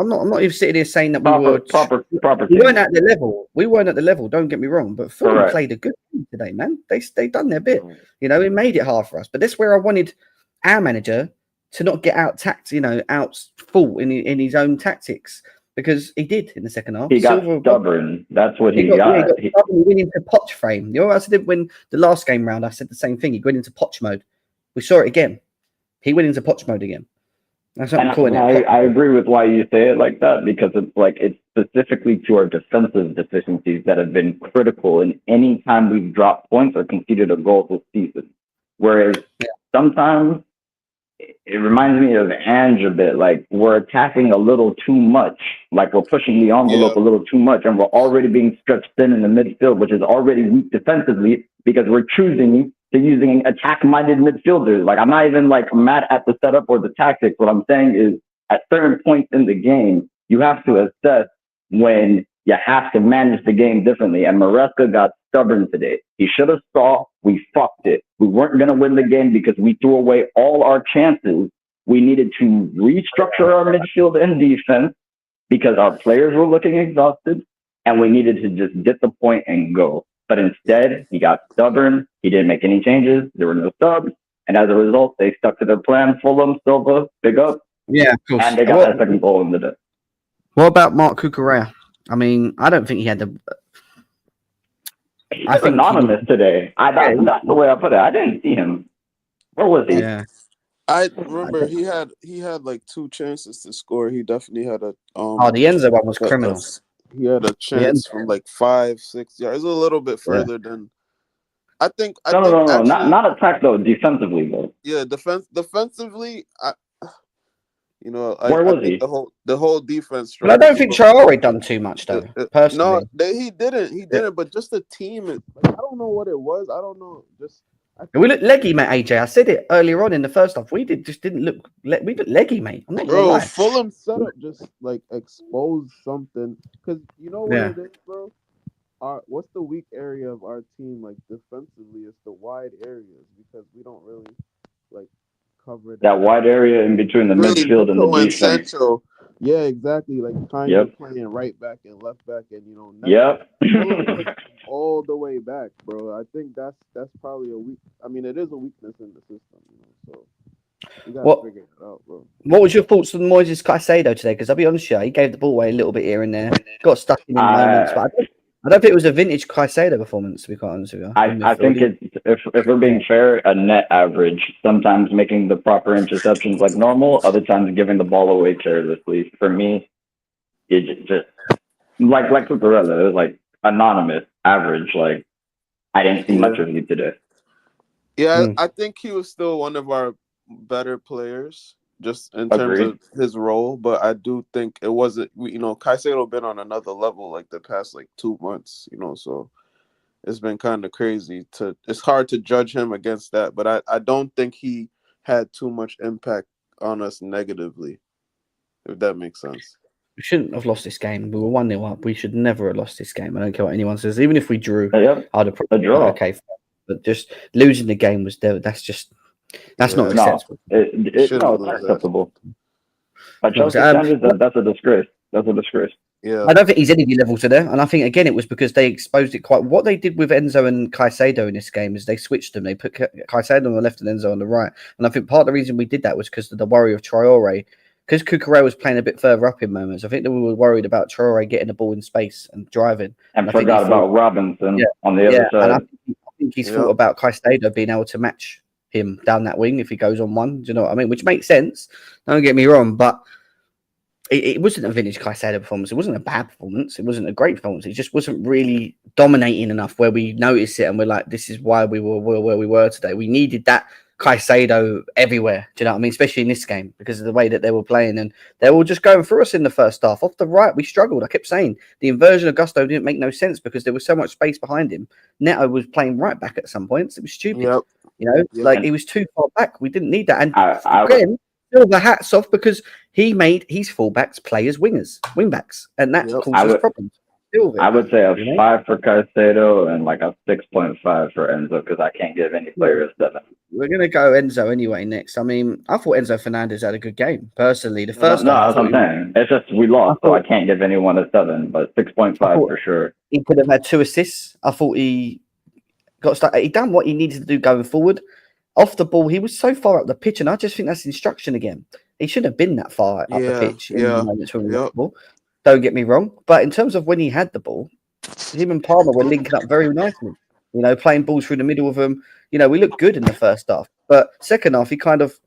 I'm not even sitting here saying that proper. We weren't at the level. We weren't at the level. Don't get me wrong, but Fulham played a good game today, man. They done their bit. It made it hard for us. But that's where I wanted our manager to not get out full in his own tactics. Because he did in the second half. He got stubborn. That's what he got. He went into Poch frame. You know what I said when the last game round? I said the same thing. He went into Poch mode. We saw it again. He went into Poch mode again. That's what I'm calling it. I agree with why you say it like that because it's specifically to our defensive deficiencies that have been critical in any time we've dropped points or conceded a goal this season. Whereas sometimes it reminds me of Ange a bit. Like we're attacking a little too much. Like we're pushing the envelope a little too much, and we're already being stretched thin in the midfield, which is already weak defensively because we're choosing to using attack-minded midfielders. Like I'm not even like mad at the setup or the tactics. What I'm saying is, at certain points in the game, you have to assess when you have to manage the game differently. And Maresca got stubborn today. He should have saw we fucked it. We weren't going to win the game because we threw away all our chances. We needed to restructure our midfield and defense because our players were looking exhausted and we needed to just get the point and go. But instead, he got stubborn. He didn't make any changes. There were no subs. And as a result, they stuck to their plan. Fulham, Silva, big up. Yeah, of course. And they got that second goal in the day. What about Mark Cucurella? I don't think he had the... He's anonymous today. That's the way I put it. I didn't see him. Where was he? Yeah. I remember he had like 2 chances to score. He definitely had a the Enzo one was criminal. He had a chance from like 5-6 yards. A little bit further than I think No. actually, Not attack though. Defensively though. yeah, defensively, Where I was think he? the whole defense But I struggled. don't think Traore done too much though, No, personally. he didn't. He Yeah. didn't. But just the team, like, I don't know what it was. I don't know. Just I We think, looked leggy, mate. AJ, I said it earlier on in the first half. We didn't look. We looked leggy, mate. I'm not gonna bro, lie. Fulham setup just like exposed something. Because you know what Yeah. it is, bro. What's the weak area of our team? Like defensively, it's the wide areas because we don't really like cover That that. wide area in between the Really, midfield and the Neto and defense. Sancho. Yeah, exactly. Like kind Yep. of playing right back and left back, and Neto Yep. Fulham puts all the way back, bro. I think that's probably a weak. I mean, it is a weakness in the system, So we gotta What figure it out, bro. What was your thoughts on Moises Caicedo today? Because I'll be honest with you, he gave the ball away a little bit here and there, got stuck in moments, I but I don't think it was a vintage Caicedo performance. To be quite honest with you, in I think midfield. it's if we're being fair, a net average. Sometimes making the proper interceptions like normal, other times giving the ball away carelessly. For me, it just like Cucurella, it was like anonymous, average. Like I didn't see much of you today. Yeah, Mm. I think he was still one of our better players, just in terms Agreed. of his role. But I do think it wasn't. Caicedo been on another level like the past like 2 months. So it's been kind of crazy. It's hard to judge him against that. But I don't think he had too much impact on us negatively, if that makes sense. We shouldn't have lost this game. We were 1-0 up. We should never have lost this game. I don't care what anyone says. Even if we drew, Yep, I'd have a probably been like, draw. okay. But just losing the game was there. That's not Yeah, No, acceptable. no, shouldn't it's not lose that. acceptable. By It's not Chelsea acceptable. standards, that's a disgrace. That's a disgrace. Yeah, I don't think he's energy level to there, and I think again it was because they exposed it quite. What they did with Enzo and Caicedo in this game is they switched them. They put Caicedo on the left and Enzo on the right, and I think part of the reason we did that was because of the worry of Traore, because Cucurella was playing a bit further up in moments. I think that we were worried about Traore getting the ball in space and driving, And and I think he forgot thought, about Robinson yeah, on the yeah, other and I side. think he's thought yeah, about Caicedo being able to match him down that wing if he goes on one. Do you know what I mean? Which makes sense. Don't get me wrong, but it wasn't a vintage Caicedo performance. It wasn't a bad performance. It wasn't a great performance. It just wasn't really dominating enough where we notice it and we're like, this is why we were where we were today. We needed that Caicedo everywhere. Do you know what I mean? Especially in this game because of the way that they were playing and they were just going through us in the first half. Off the right, we struggled. I kept saying the inversion of Gusto didn't make no sense because there was so much space behind him. Neto was playing right back at some points. It was stupid. yep, yep. Like And he was too far back. We didn't need that. And I would again, still the hats off because he made his fullbacks play as wingbacks, and that Yep. I causes would problems. Deal with I it, would say a you know. 5 for Caicedo and like a 6.5 for Enzo because I can't give any player a 7. We're gonna go Enzo anyway next. I mean, I thought Enzo Fernandez had a good game personally. The No, first half, that's what I'm saying. It's just we I lost, so I thought, can't give anyone a 7, but 6.5 I thought for sure. he could have had 2 assists. I thought he got stuck. He done what he needed to do going forward. Off the ball, he was so far up the pitch, and I just think that's instruction again. He shouldn't have been that far up the Yeah, pitch in the yeah, moments when we got yep. the ball. Don't get me wrong, but in terms of when he had the ball, him and Palmer were linking up very nicely. Playing balls through the middle of them. We looked good in the first half, but second half he kind of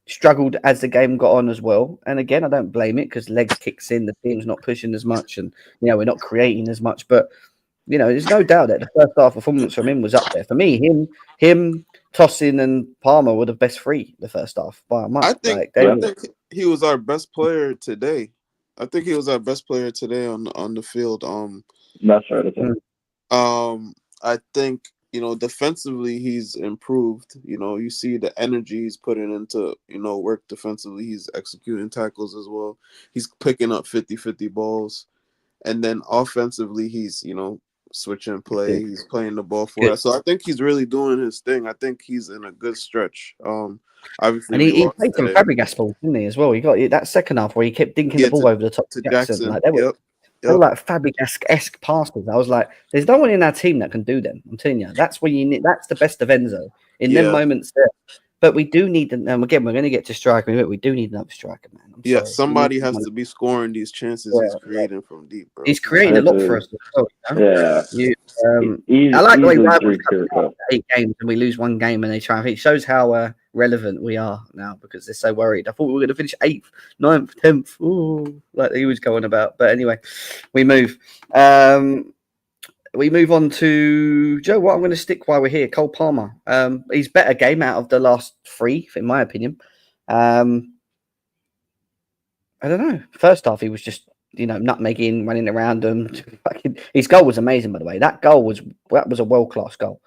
struggled as the game got on as well. And again, I don't blame it because legs kicks in, the team's not pushing as much, and we're not creating as much. But there's no doubt that the first half performance from him was up there for me. Him, Tosin, and Palmer were the best three the first half by a I mile. think Like they I Yeah, were. think he was our best player today. I think he was our best player today on the field. that's right. That's it. I think defensively he's improved. You see the energy he's putting into work defensively. He's executing tackles as well. He's picking up 50-50 balls, and then offensively he's switching play. Good. He's playing the ball for Good. us. So I think he's really doing his thing. I think he's in a good stretch. Obviously And we he lost played some today. Fabregas balls, didn't he, as well? He got that second half where he kept dinking the Yeah, ball over the top to of Jackson. Jackson. Like they were Yep. They were Yep. like Fabregas-esque passes. I was like, there's no one in our team that can do them. I'm telling you, that's where you need. That's the best of Enzo in them Yeah. moments there. But we do need them. And again, we're going to get to striker. But we do need another striker, man. I'm Yeah. sorry. We need Somebody has someone. to be scoring these chances he's Yeah. creating from deep, bro. He's creating a This lot for us is as well. yeah, I like the way easily rivals 3 come clear out cut. 8 games and we lose one game and they try. It shows how relevant we are now because they're so worried. I thought we were going to finish 8th, 9th, 10th. Ooh, like he was going about. But anyway, we move. we move on to Joe. What I'm going to stick while we're here, Cole Palmer. He's better game out of the last three, in my opinion. I don't know. First half, he was just nutmegging, running around them. His goal was amazing, by the way. That was a world class goal.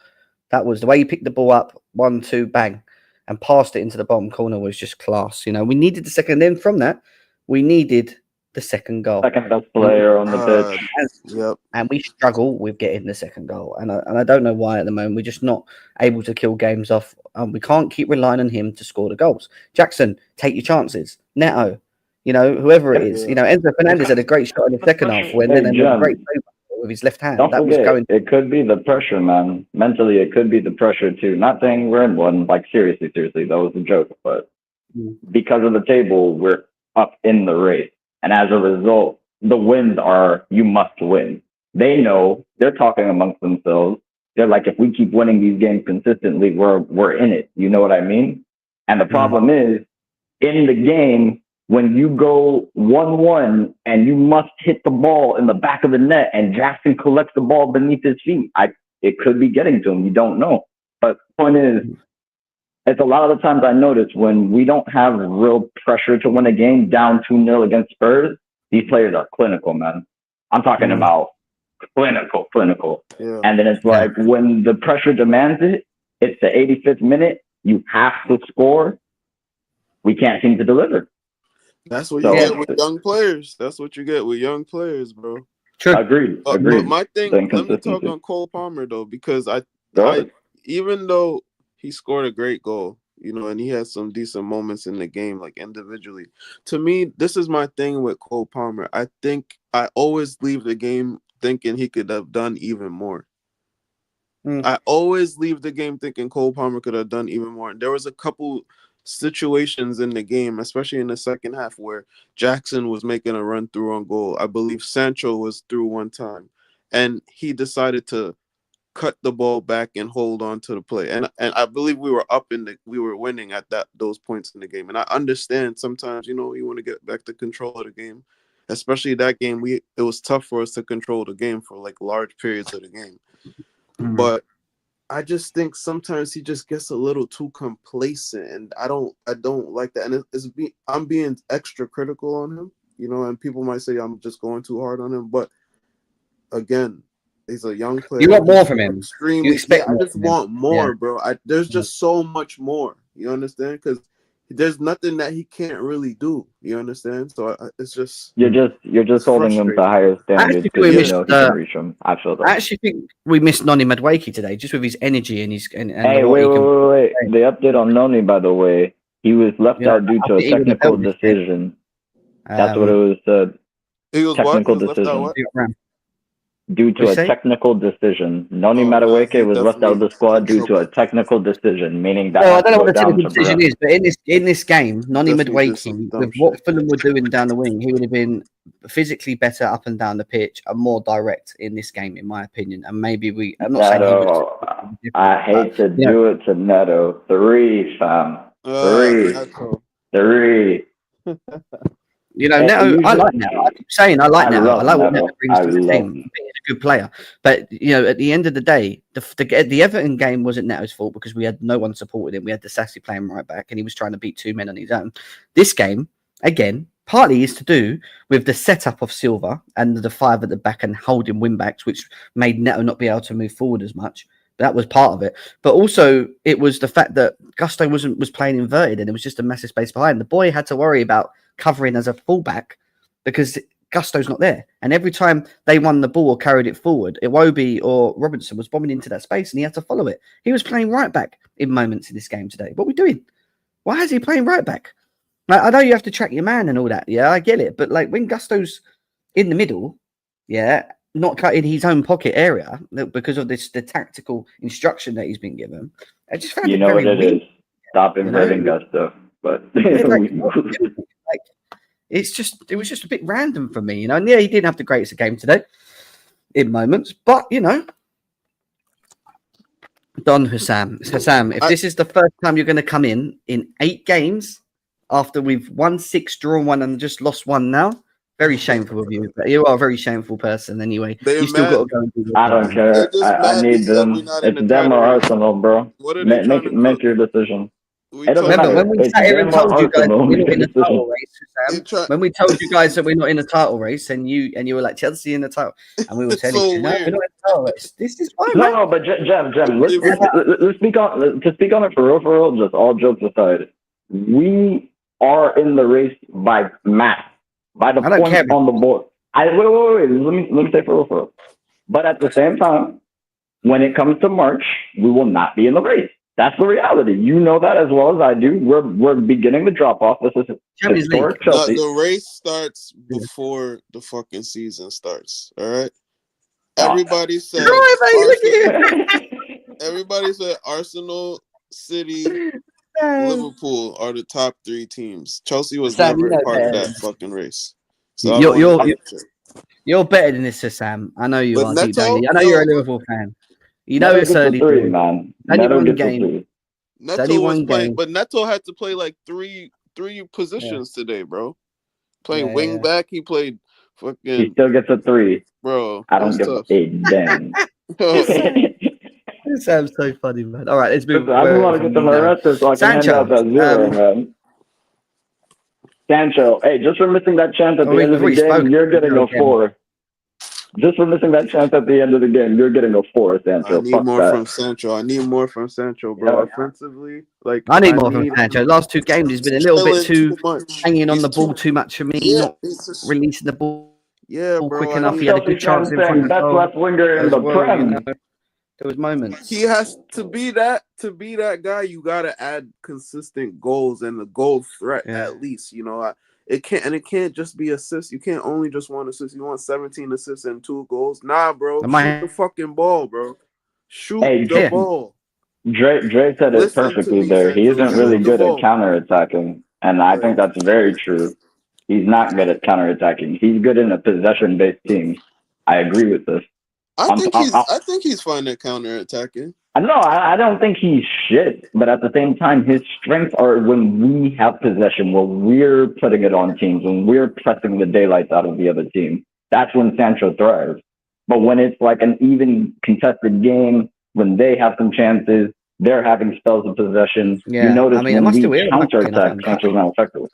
That was the way he picked the ball up, 1-2, bang, and passed it into the bottom corner was just class. We needed the second. Then from that, we needed the second goal. Second best player on the pitch. Yep. And we struggle with getting the second goal. And I don't know why at the moment. We're just not able to kill games off. We can't keep relying on him to score the goals. Jackson, take your chances. Neto, whoever it is. Enzo Fernandez had a great shot in the second half when then a great play with his left hand. Don't That forget, was going. it could be the pressure, man. Mentally, it could be the pressure too. Not saying we're in one, like seriously, that was a joke. But because of the table, we're up in the race. And as a result, the wins are, you must win. They know, they're talking amongst themselves. They're like, if we keep winning these games consistently, we're in it. You know what I mean? And the problem is, in the game, when you go 1-1 and you must hit the ball in the back of the net and Jackson collects the ball beneath his feet, it could be getting to him. You don't know. But the point is, it's a lot of the times I notice when we don't have real pressure to win a game down 2-0 against Spurs, these players are clinical, man. I'm talking about clinical. Yeah. And then it's like when the pressure demands it, it's the 85th minute, you have to score. We can't seem to deliver. That's what you get with young players. That's what you get with young players, bro. Sure. Agreed. But my thing, let me talk on Cole Palmer though, because I even though he scored a great goal, and he had some decent moments in the game, like individually. To me, this is my thing with Cole Palmer. I think I always leave the game thinking he could have done even more. I always leave the game thinking Cole Palmer could have done even more. And there was a couple situations in the game, especially in the second half, where Jackson was making a run through on goal. I believe Sancho was through one time, and he decided to cut the ball back and hold on to the play. And I believe we were winning at those points in the game. And I understand sometimes, you want to get back to control of the game, especially that game. It was tough for us to control the game for like large periods of the game. But I just think sometimes he just gets a little too complacent, and I don't like that. And I'm being extra critical on him, and people might say I'm just going too hard on him. But again, he's a young player. You want more from him. Extremely, I just want more, bro. There's just so much more. You understand? Because there's nothing that he can't really do. You understand? So it's just you're just holding him to higher standards because he can reach them. I actually think we missed Noni Madueke today, just with his energy and his. And hey, wait! The update on Noni, by the way, he was left out due to a technical decision. That's what it was said. He was technical decision. Due to a technical decision. Noni Madueke was left out of the squad due to a technical decision, meaning that. I don't know what the technical decision is, but in this game, Noni Madueke, with what Fulham were doing down the wing, he would have been physically better up and down the pitch and more direct in this game, in my opinion. And maybe I'm not saying he was. I hate to do it to Neto. 3, fam. 3. Neto, I like Neto. I keep saying I like Neto. I like what Neto brings to the team. He's a good player. But, at the end of the day, the Everton game wasn't Neto's fault because we had no one supporting him. We had the Sassy playing right back and he was trying to beat 2 men on his own. This game, again, partly is to do with the setup of Silva and the 5 at the back and holding wing backs, which made Neto not be able to move forward as much. That was part of it. But also, it was the fact that Gusto was playing inverted and it was just a massive space behind. The boy had to worry about covering as a fullback because Gusto's not there. And every time they won the ball or carried it forward, Iwobi or Robinson was bombing into that space and he had to follow it. He was playing right back in moments in this game today. What are we doing? Why is he playing right back? Like, I know you have to track your man and all that. Yeah, I get it. But like when Gusto's in the middle, not cutting his own pocket area because of the tactical instruction that he's been given. I just found it very what it weird. is. Stop inverting Gusto. But it was just a bit random for me, And he didn't have the greatest game today in moments, but Don Hussam, if this is the first time you're going to come in 8 games after we've won 6, drawn 1, and just lost 1 now, Very shameful of you. But you are a very shameful person anyway. They're You still got mad. to go and do your I job, don't man. They care. just I mad need because we're them. not in It's the them title or race. Arsenal, bro. What are they trying to Make cook? your decision. We It don't told Remember matter. when we It's sat here and them or told you guys that Arsenal. we're Make not your in a decision. title race, they Sam? try. When we told you guys that we're not in a title race, and you were like Chelsea in the title, and we were It's telling so you, no, we're weird. not in the title race. This is fine, No, man. no, but Jem, They were- let's speak on to speak on it for real. Just all jokes aside, we are in the race by math, by the I don't care. points on the board. Wait. Let me say for real. But at the same time, when it comes to March, we will not be in the race. That's the reality. You know that as well as I do. We're beginning the drop off. This is Champions League. historic Chelsea. the race starts before the fucking season starts. All right. Uh, Everybody said Right, mate, look Arsenal. at Everybody said Arsenal, City, you. Liverpool are the top 3 teams. Chelsea was Sam, you never a know part of better. that fucking race. So I don't You're, you're, understand. you're better than this, Sam. I know you But are deep down. Neto, I know you're a Liverpool fan. You know Neto it's gets a early. three, Doors. man. Only Neto one gets a game. three. It's only Neto was one playing, game. but Neto had to play like three positions today, bro. Playing wing back, he played He fucking still gets a three. bro. I It don't was give tough. a damn. This sounds so funny, man. All right, let's move Listen, I just want to get from some you now. Arrested so I can hand Sancho. out that zero, man. Sancho, hey, just for missing that chance at the end of the we've already game, spoken. you're getting a Again. 4. Just for missing that chance at the end of the game, you're getting a 4, Sancho. I need Fuck more that. from Sancho. I need more from Sancho, bro. Yeah. Offensively, like I need more from Sancho. Last 2 games, he's been a little bit too much. hanging on He's the ball too much for me, Yeah, not he's just, releasing the ball yeah, bro. quick I enough. Some need, He had a Chelsea good chance fans in front saying of best goal left winger in as the well. You Prem. know, there was moments. he has to be that guy. You gotta add consistent goals and the goal threat at least. You know, it can't just be assists. You can't only just want assists. You want 17 assists and 2 goals. Nah, bro. Shoot the fucking ball, bro. Shoot the ball. Dre said it Listen to perfectly me, there. He Sancho. isn't really Shoot the good at ball. counterattacking, and I think that's very true. He's not good at counterattacking. He's good in a possession-based team. I agree with this. I think he's fine at counterattacking. No, I don't think he's shit, but at the same time, his strengths are when we have possession, when we're putting it on teams, when we're pressing the daylights out of the other team. That's when Sancho thrives. But when it's like an even contested game, when they have some chances, they're having spells of possession. Yeah, you notice I mean, when we counterattack, Sancho's not effective.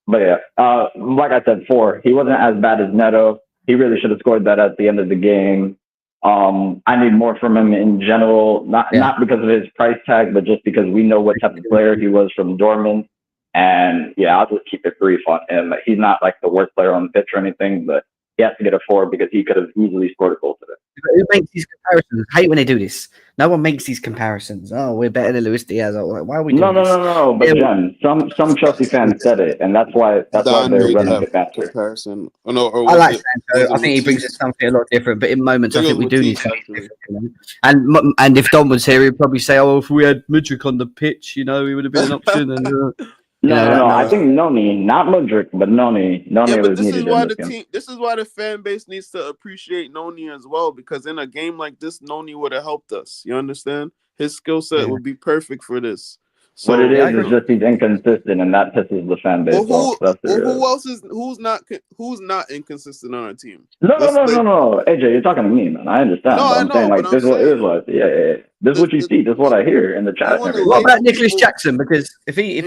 But yeah, like I said, 4. He wasn't as bad as Neto. He really should have scored that at the end of the game. I need more from him in general, not because of his price tag, but just because we know what type of player he was from Dortmund. And yeah, I'll just keep it brief on him. He's not like the worst player on the pitch or anything, but he has to get a 4 because he could have easily scored a goal today. Who makes these comparisons? I hate when they do this. No one makes these comparisons. Oh, we're better than Luis Diaz. Like, why are we doing this? No. But Jen, some Chelsea fans said it, and that's why they're running the banter. Comparison. Oh, no, or I like it, Sancho. I think he brings us something a lot different. But in moments, I think we do need something actually. different. You know? And if Don was here, he'd probably say, "Oh, if we had Mudryk on the pitch, you know, he would have been an option." And No. I think Noni, not Mudryk, but Noni but was needed in this game. This is why the fan base needs to appreciate Noni as well, because in a game like this, Noni would have helped us. You understand? His skill set would be perfect for this. So what it is just he's inconsistent, and that pisses the fan base off. Who's not inconsistent on our team? No. AJ, you're talking to me, man. I understand. No, but I'm saying, like, this is what it is. Like, yeah. This is what you see. This is what I hear in the chat. What about Nicholas Jackson? Because if he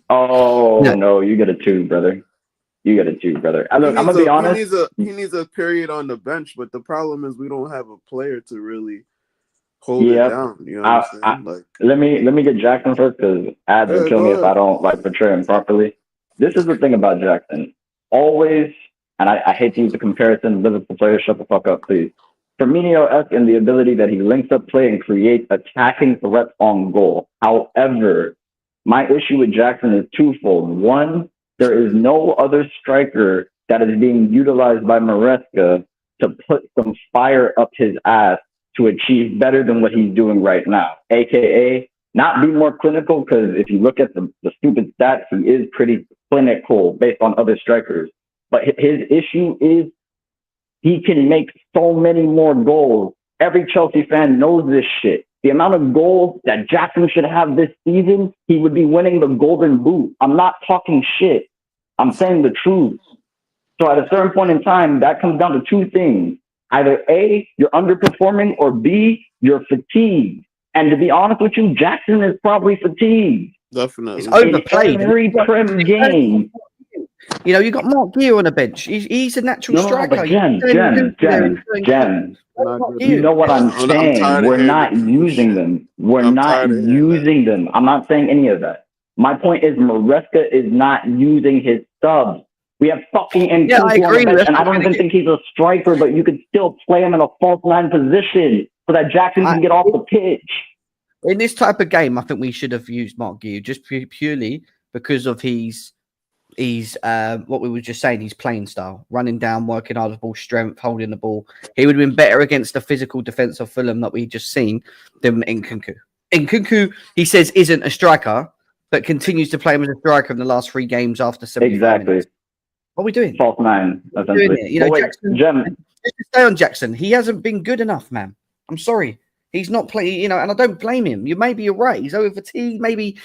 no, you get a 2, brother. You get a 2, brother. Look, I'm gonna be honest. He needs a period on the bench, but the problem is we don't have a player to really hold it down. You understand? Let me get Jackson first, because ads will kill me if I don't portray him properly. This is the thing about Jackson. Always, and I hate to use the comparison. Liverpool players, shut the fuck up, please. Firmino-esque in the ability that he links up play and creates attacking threats on goal. However, my issue with Jackson is twofold. One, there is no other striker that is being utilized by Maresca to put some fire up his ass to achieve better than what he's doing right now, aka not be more clinical, because if you look at the stupid stats, he is pretty clinical based on other strikers. But his issue is he can make so many more goals. Every Chelsea fan knows this shit. The amount of goals that Jackson should have this season, he would be winning the Golden Boot. I'm not talking shit. I'm saying the truth. So at a certain point in time, that comes down to two things. Either A, you're underperforming, or B, you're fatigued. And to be honest with you, Jackson is probably fatigued. It's Definitely. In overplayed. every Prem game. You know, you got Mark Gear on the bench. He's a natural No, striker. but Jen, Not good you know what I'm I'm saying. tired of We're hearing not the using bullshit. them. We're I'm not tired of hearing that. using them. I'm not saying any of that. My point is Maresca is not using his subs. We have fucking Yeah, I Nkunku on the agree. bench, That's and I not don't gonna even get. think he's a striker, but you could still play him in a false nine position so that Jackson I, can get off the pitch. in this type of game, I think we should have used Mark Gear just purely because of his what we were just saying, his playing style, running down, working hard, the ball strength, holding the ball. He would have been better against the physical defense of Fulham that we just seen than Nkunku. Nkunku, he says, isn't a striker, but continues to play him as a striker in the last 3 games after 75 Exactly. minutes. What are we doing? False nine, What are we doing essentially. here? You know, But wait, Jackson. Jem, Just to stay on Jackson, he hasn't been good enough, man. I'm sorry. He's not playing, you know, and I don't blame him. Maybe you're right. He's over fatigued. Maybe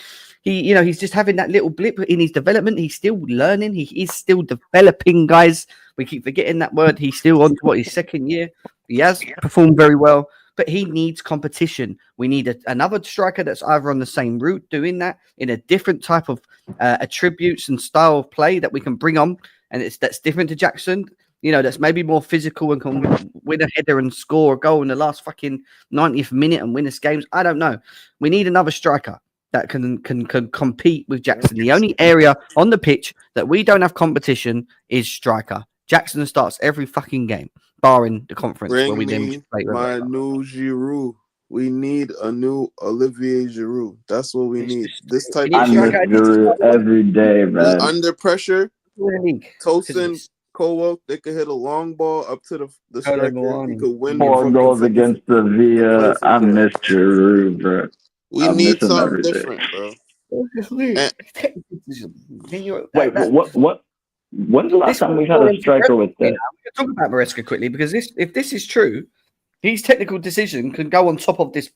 he's just having that little blip in his development. He's still learning. He is still developing, guys. We keep forgetting that word. He's still on to his 2nd year. He has performed very well, but he needs competition. We need another striker that's either on the same route, doing that in a different type of attributes and style of play that we can bring on, and that's different to Jackson. You know, that's maybe more physical and can win a header and score a goal in the last fucking 90th minute and win us games. I don't know. We need another striker that can compete with Jackson. The only area on the pitch that we don't have competition is striker. Jackson starts every fucking game, barring the conference where Bring we then me play. my new Giroud. We need a new Olivier Giroud. That's what we need. This type I of miss game. Giroud every day, man. Under pressure, League. Tosin, Cole, they could hit a long ball up to the striker. He could win the 4 fucking goals against the Sevilla. place I is there. miss Giroud, bro. We I miss need him something every day. different, bro. And Wait, when's the last This time will we've had fall a into striker Maresca, with you that? know. We can talk about Maresca quickly because if this is true, his technical decision can go on top of this.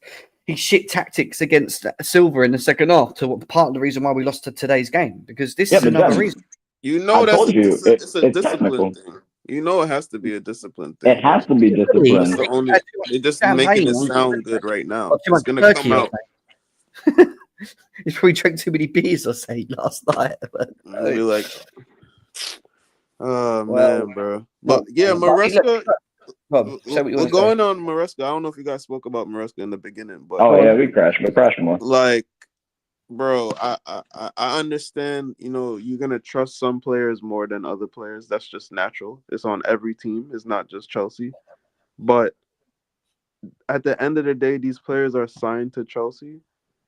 His shit tactics against Silver in the second half to part of the reason why we lost to today's game because this Yeah, is but another Jen, reason. you know I told you it's a it's discipline technical. thing. You know it has to be a discipline It thing, has bro. to be Really, That's disciplined. the only. had too much They're just making champagne it or sound good right now. too It's much gonna turkey come or out. something. He's probably drank too many beers or something last night. But, You'll be like, oh well, man, bro. But yeah, but I mean, look, Maresca. Rob, say what you We're want to say. going on Maresca. I don't know if you guys spoke about Maresca in the beginning, but Oh yeah, we crashed more. like, bro, I understand. You know, you're gonna trust some players more than other players. That's just natural. It's on every team. It's not just Chelsea. But at the end of the day, these players are signed to Chelsea,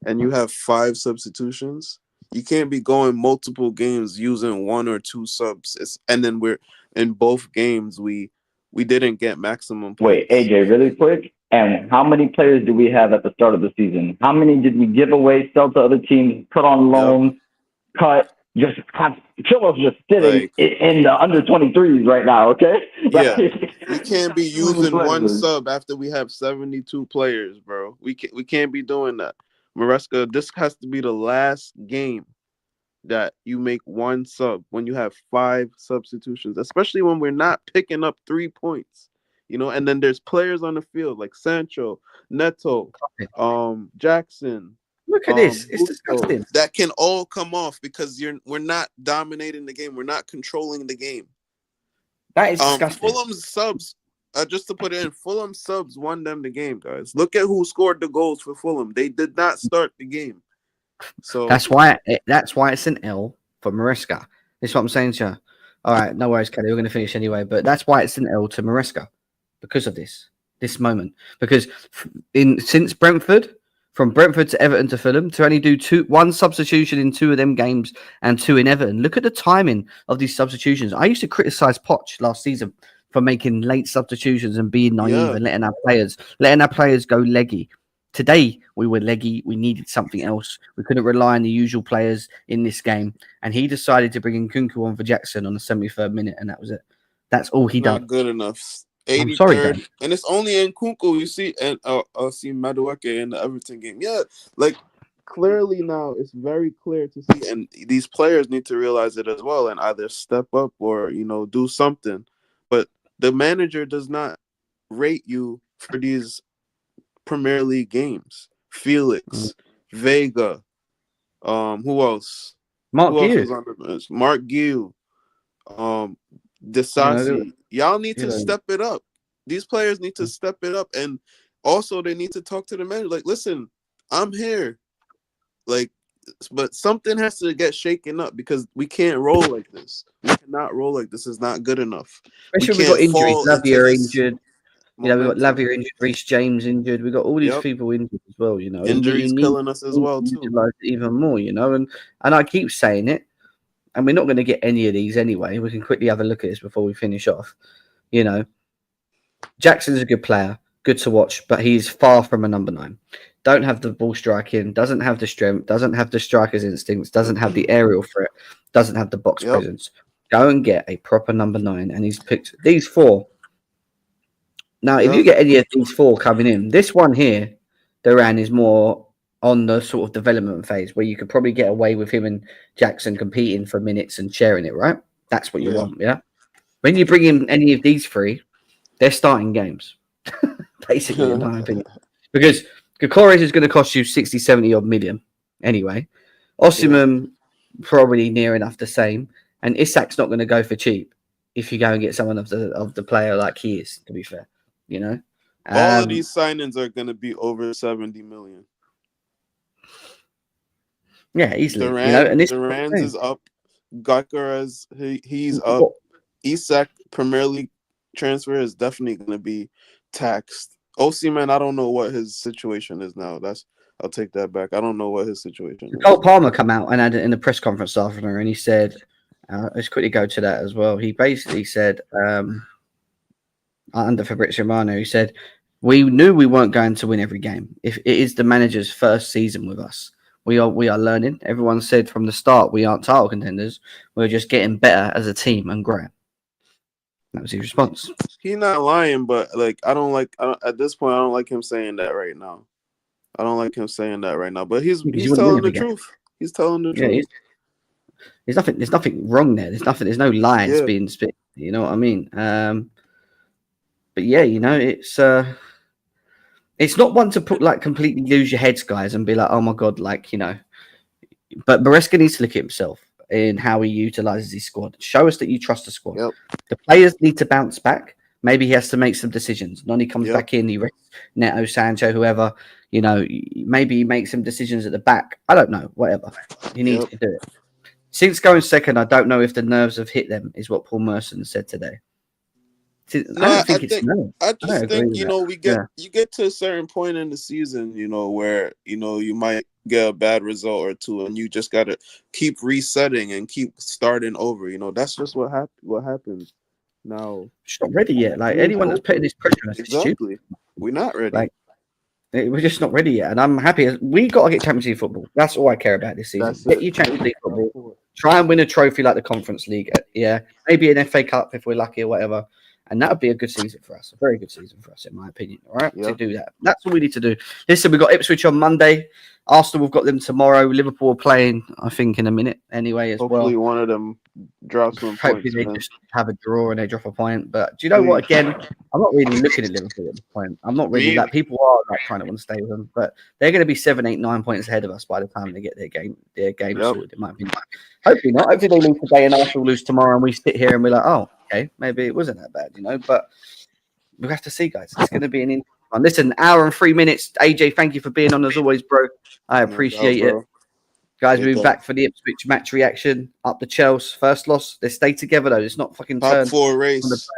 and you have 5 substitutions. You can't be going multiple games using 1 or 2 subs. And then we're in both games we didn't get maximum Wait, points. AJ, really quick. And how many players do we have at the start of the season? How many did we give away, sell to other teams, put on loans, cut? Just have Chilwell's just sitting Like, in the under 23s right now. Okay. yeah, Like, we can't be using one sub after we have 72 players, bro. We can't be doing that. Maresca, this has to be the last game that you make one sub when you have 5 substitutions, especially when we're not picking up 3 points. You know, and then there's players on the field like Sancho, Neto, Jackson, Look at this. It's Gusto, disgusting. that can all come off because we're not dominating the game. We're not controlling the game. That is disgusting. Fulham's subs, just to put it in, Fulham subs won them the game, guys. Look at who scored the goals for Fulham. They did not start the game. So That's why it's an L for Maresca. That's what I'm saying to you. All right, no worries, Kelly. We're going to finish anyway, but that's why it's an L to Maresca because of this moment. Because since Brentford, from Brentford to Everton to Fulham, to only do one substitution in 2 of them games and 2 in Everton. Look at the timing of these substitutions. I used to criticize Poch last season for making late substitutions and being naive and letting our players go leggy. Today we were leggy. We needed something else. We couldn't rely on the usual players in this game, and he decided to bring in Nkunku on for Jackson on the 73rd minute, and that was it. That's all he done. not good enough. I'm sorry, 83rd, Dan. and it's only in Kunku you see, and see Madueke in the Everton game. Yeah, like clearly now it's very clear to see, and these players need to realize it as well and either step up or do something. But the manager does not rate you for these Premier League games. Felix, Vega, who else? Mark Who else Hughes. was on the bench? Mark Gill, You know, Disasi. Y'all need to step it up. These players need to step it up, and also they need to talk to the manager. Like, listen, I'm here. Like, but something has to get shaken up because we can't roll like this. We cannot roll like this. It's not good enough. especially We we got can't injuries. fall into Lavia this injured. You know, we've got momentum. Lavia injured, Reece James injured. We've got all these Yep. people injured as well, you know. Injuries You need killing us as well to too. utilize it even more, you know. And I keep saying it, and we're not going to get any of these anyway. We can quickly have a look at this before we finish off. You know, Jackson's a good player, good to watch, but he's far from a number 9. Don't have the ball striking, doesn't have the strength, doesn't have the striker's instincts, doesn't have the aerial threat, doesn't have the box Yep. presence. Go and get a proper number 9, and he's picked these 4. Now, if you get any of these 4 coming in, this one here, Duran, is more on the sort of development phase where you could probably get away with him and Jackson competing for minutes and sharing it, right? That's what you want, yeah? When you bring in any of these 3, they're starting games, basically, in my opinion. Because Kokores is going to cost you 60, 70 odd million anyway. Osimhen, probably near enough the same. And Isak's not going to go for cheap if you go and get someone of the player like he is, to be fair. You know? All of these signings are going to be over 70 million. Yeah, easily. Duran, you know, and this Duran's is up. Gyökeres, he's up. Isak Premier League transfer is definitely going to be taxed. Osimhen, I don't know what his situation is now. I'll take that back. I don't know what his situation is. Cole Palmer come out and had it in the press conference after, and he said, let's quickly go to that as well. He basically said, under Fabrizio Romano, he said, we knew we weren't going to win every game. If it is the manager's first season with us, we are learning. Everyone said from the start we aren't title contenders. We're just getting better as a team and growing. That was his response. He's not lying, but at this point, I don't like him saying that right now. I don't like him saying that right now, but he's telling the truth. He's telling the truth. There's nothing wrong there. There's no lies being spit. You know what I mean? But yeah, you know, it's not one to put like completely lose your heads, guys, and be like, oh my god, like, you know. But Maresca needs to look at himself in how he utilizes his squad. Show us that you trust the squad. Yep. The players need to bounce back. Maybe he has to make some decisions. Noni comes back in, he rests Neto, Sancho, whoever. You know, maybe he makes some decisions at the back. I don't know. Whatever. He needs to do it. Since going second, I don't know if the nerves have hit them, is what Paul Merson said today. I just think you get to a certain point in the season, you know, where, you know, you might get a bad result or two, and you just got to keep resetting and keep starting over. You know, that's just what happens now. It's not ready yet. Like, anyone that's putting this pressure on us, exactly. We're not ready. Like, we're just not ready yet. And I'm happy. We got to get Champions League football. That's all I care about this season. Get your Champions League football. Try and win a trophy like the Conference League. Yeah, maybe an FA Cup if we're lucky or whatever. And that would be a good season for us. A very good season for us, in my opinion. All right, to do that. That's all we need to do. Listen, we've got Ipswich on Monday. Arsenal, we've got them tomorrow. Liverpool are playing, I think, in a minute anyway as Hopefully one of them drops some Hopefully points. they just have a draw and they drop a point. But do you know what? Again, I'm not really looking at Liverpool at this point. I'm not really like, people are like trying to want to stay with them, but they're going to be 7, 8, 9 points ahead of us by the time they get their game sorted. It might be. Hopefully not. Hopefully they lose today and Arsenal lose tomorrow, and we sit here and we're like, oh, okay, maybe it wasn't that bad, you know. But we have to see, guys. It's going to be an interesting one. Listen, hour and 3 minutes. AJ, thank you for being on as always, bro. I appreciate it. Guys, we'll be back for the Ipswich match reaction. Up the Chelsea. First loss. They stay together, though. It's not fucking top 4 race.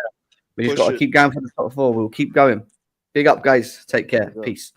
We just got to keep going for the top 4. We'll keep going. Big up, guys. Take care. Peace.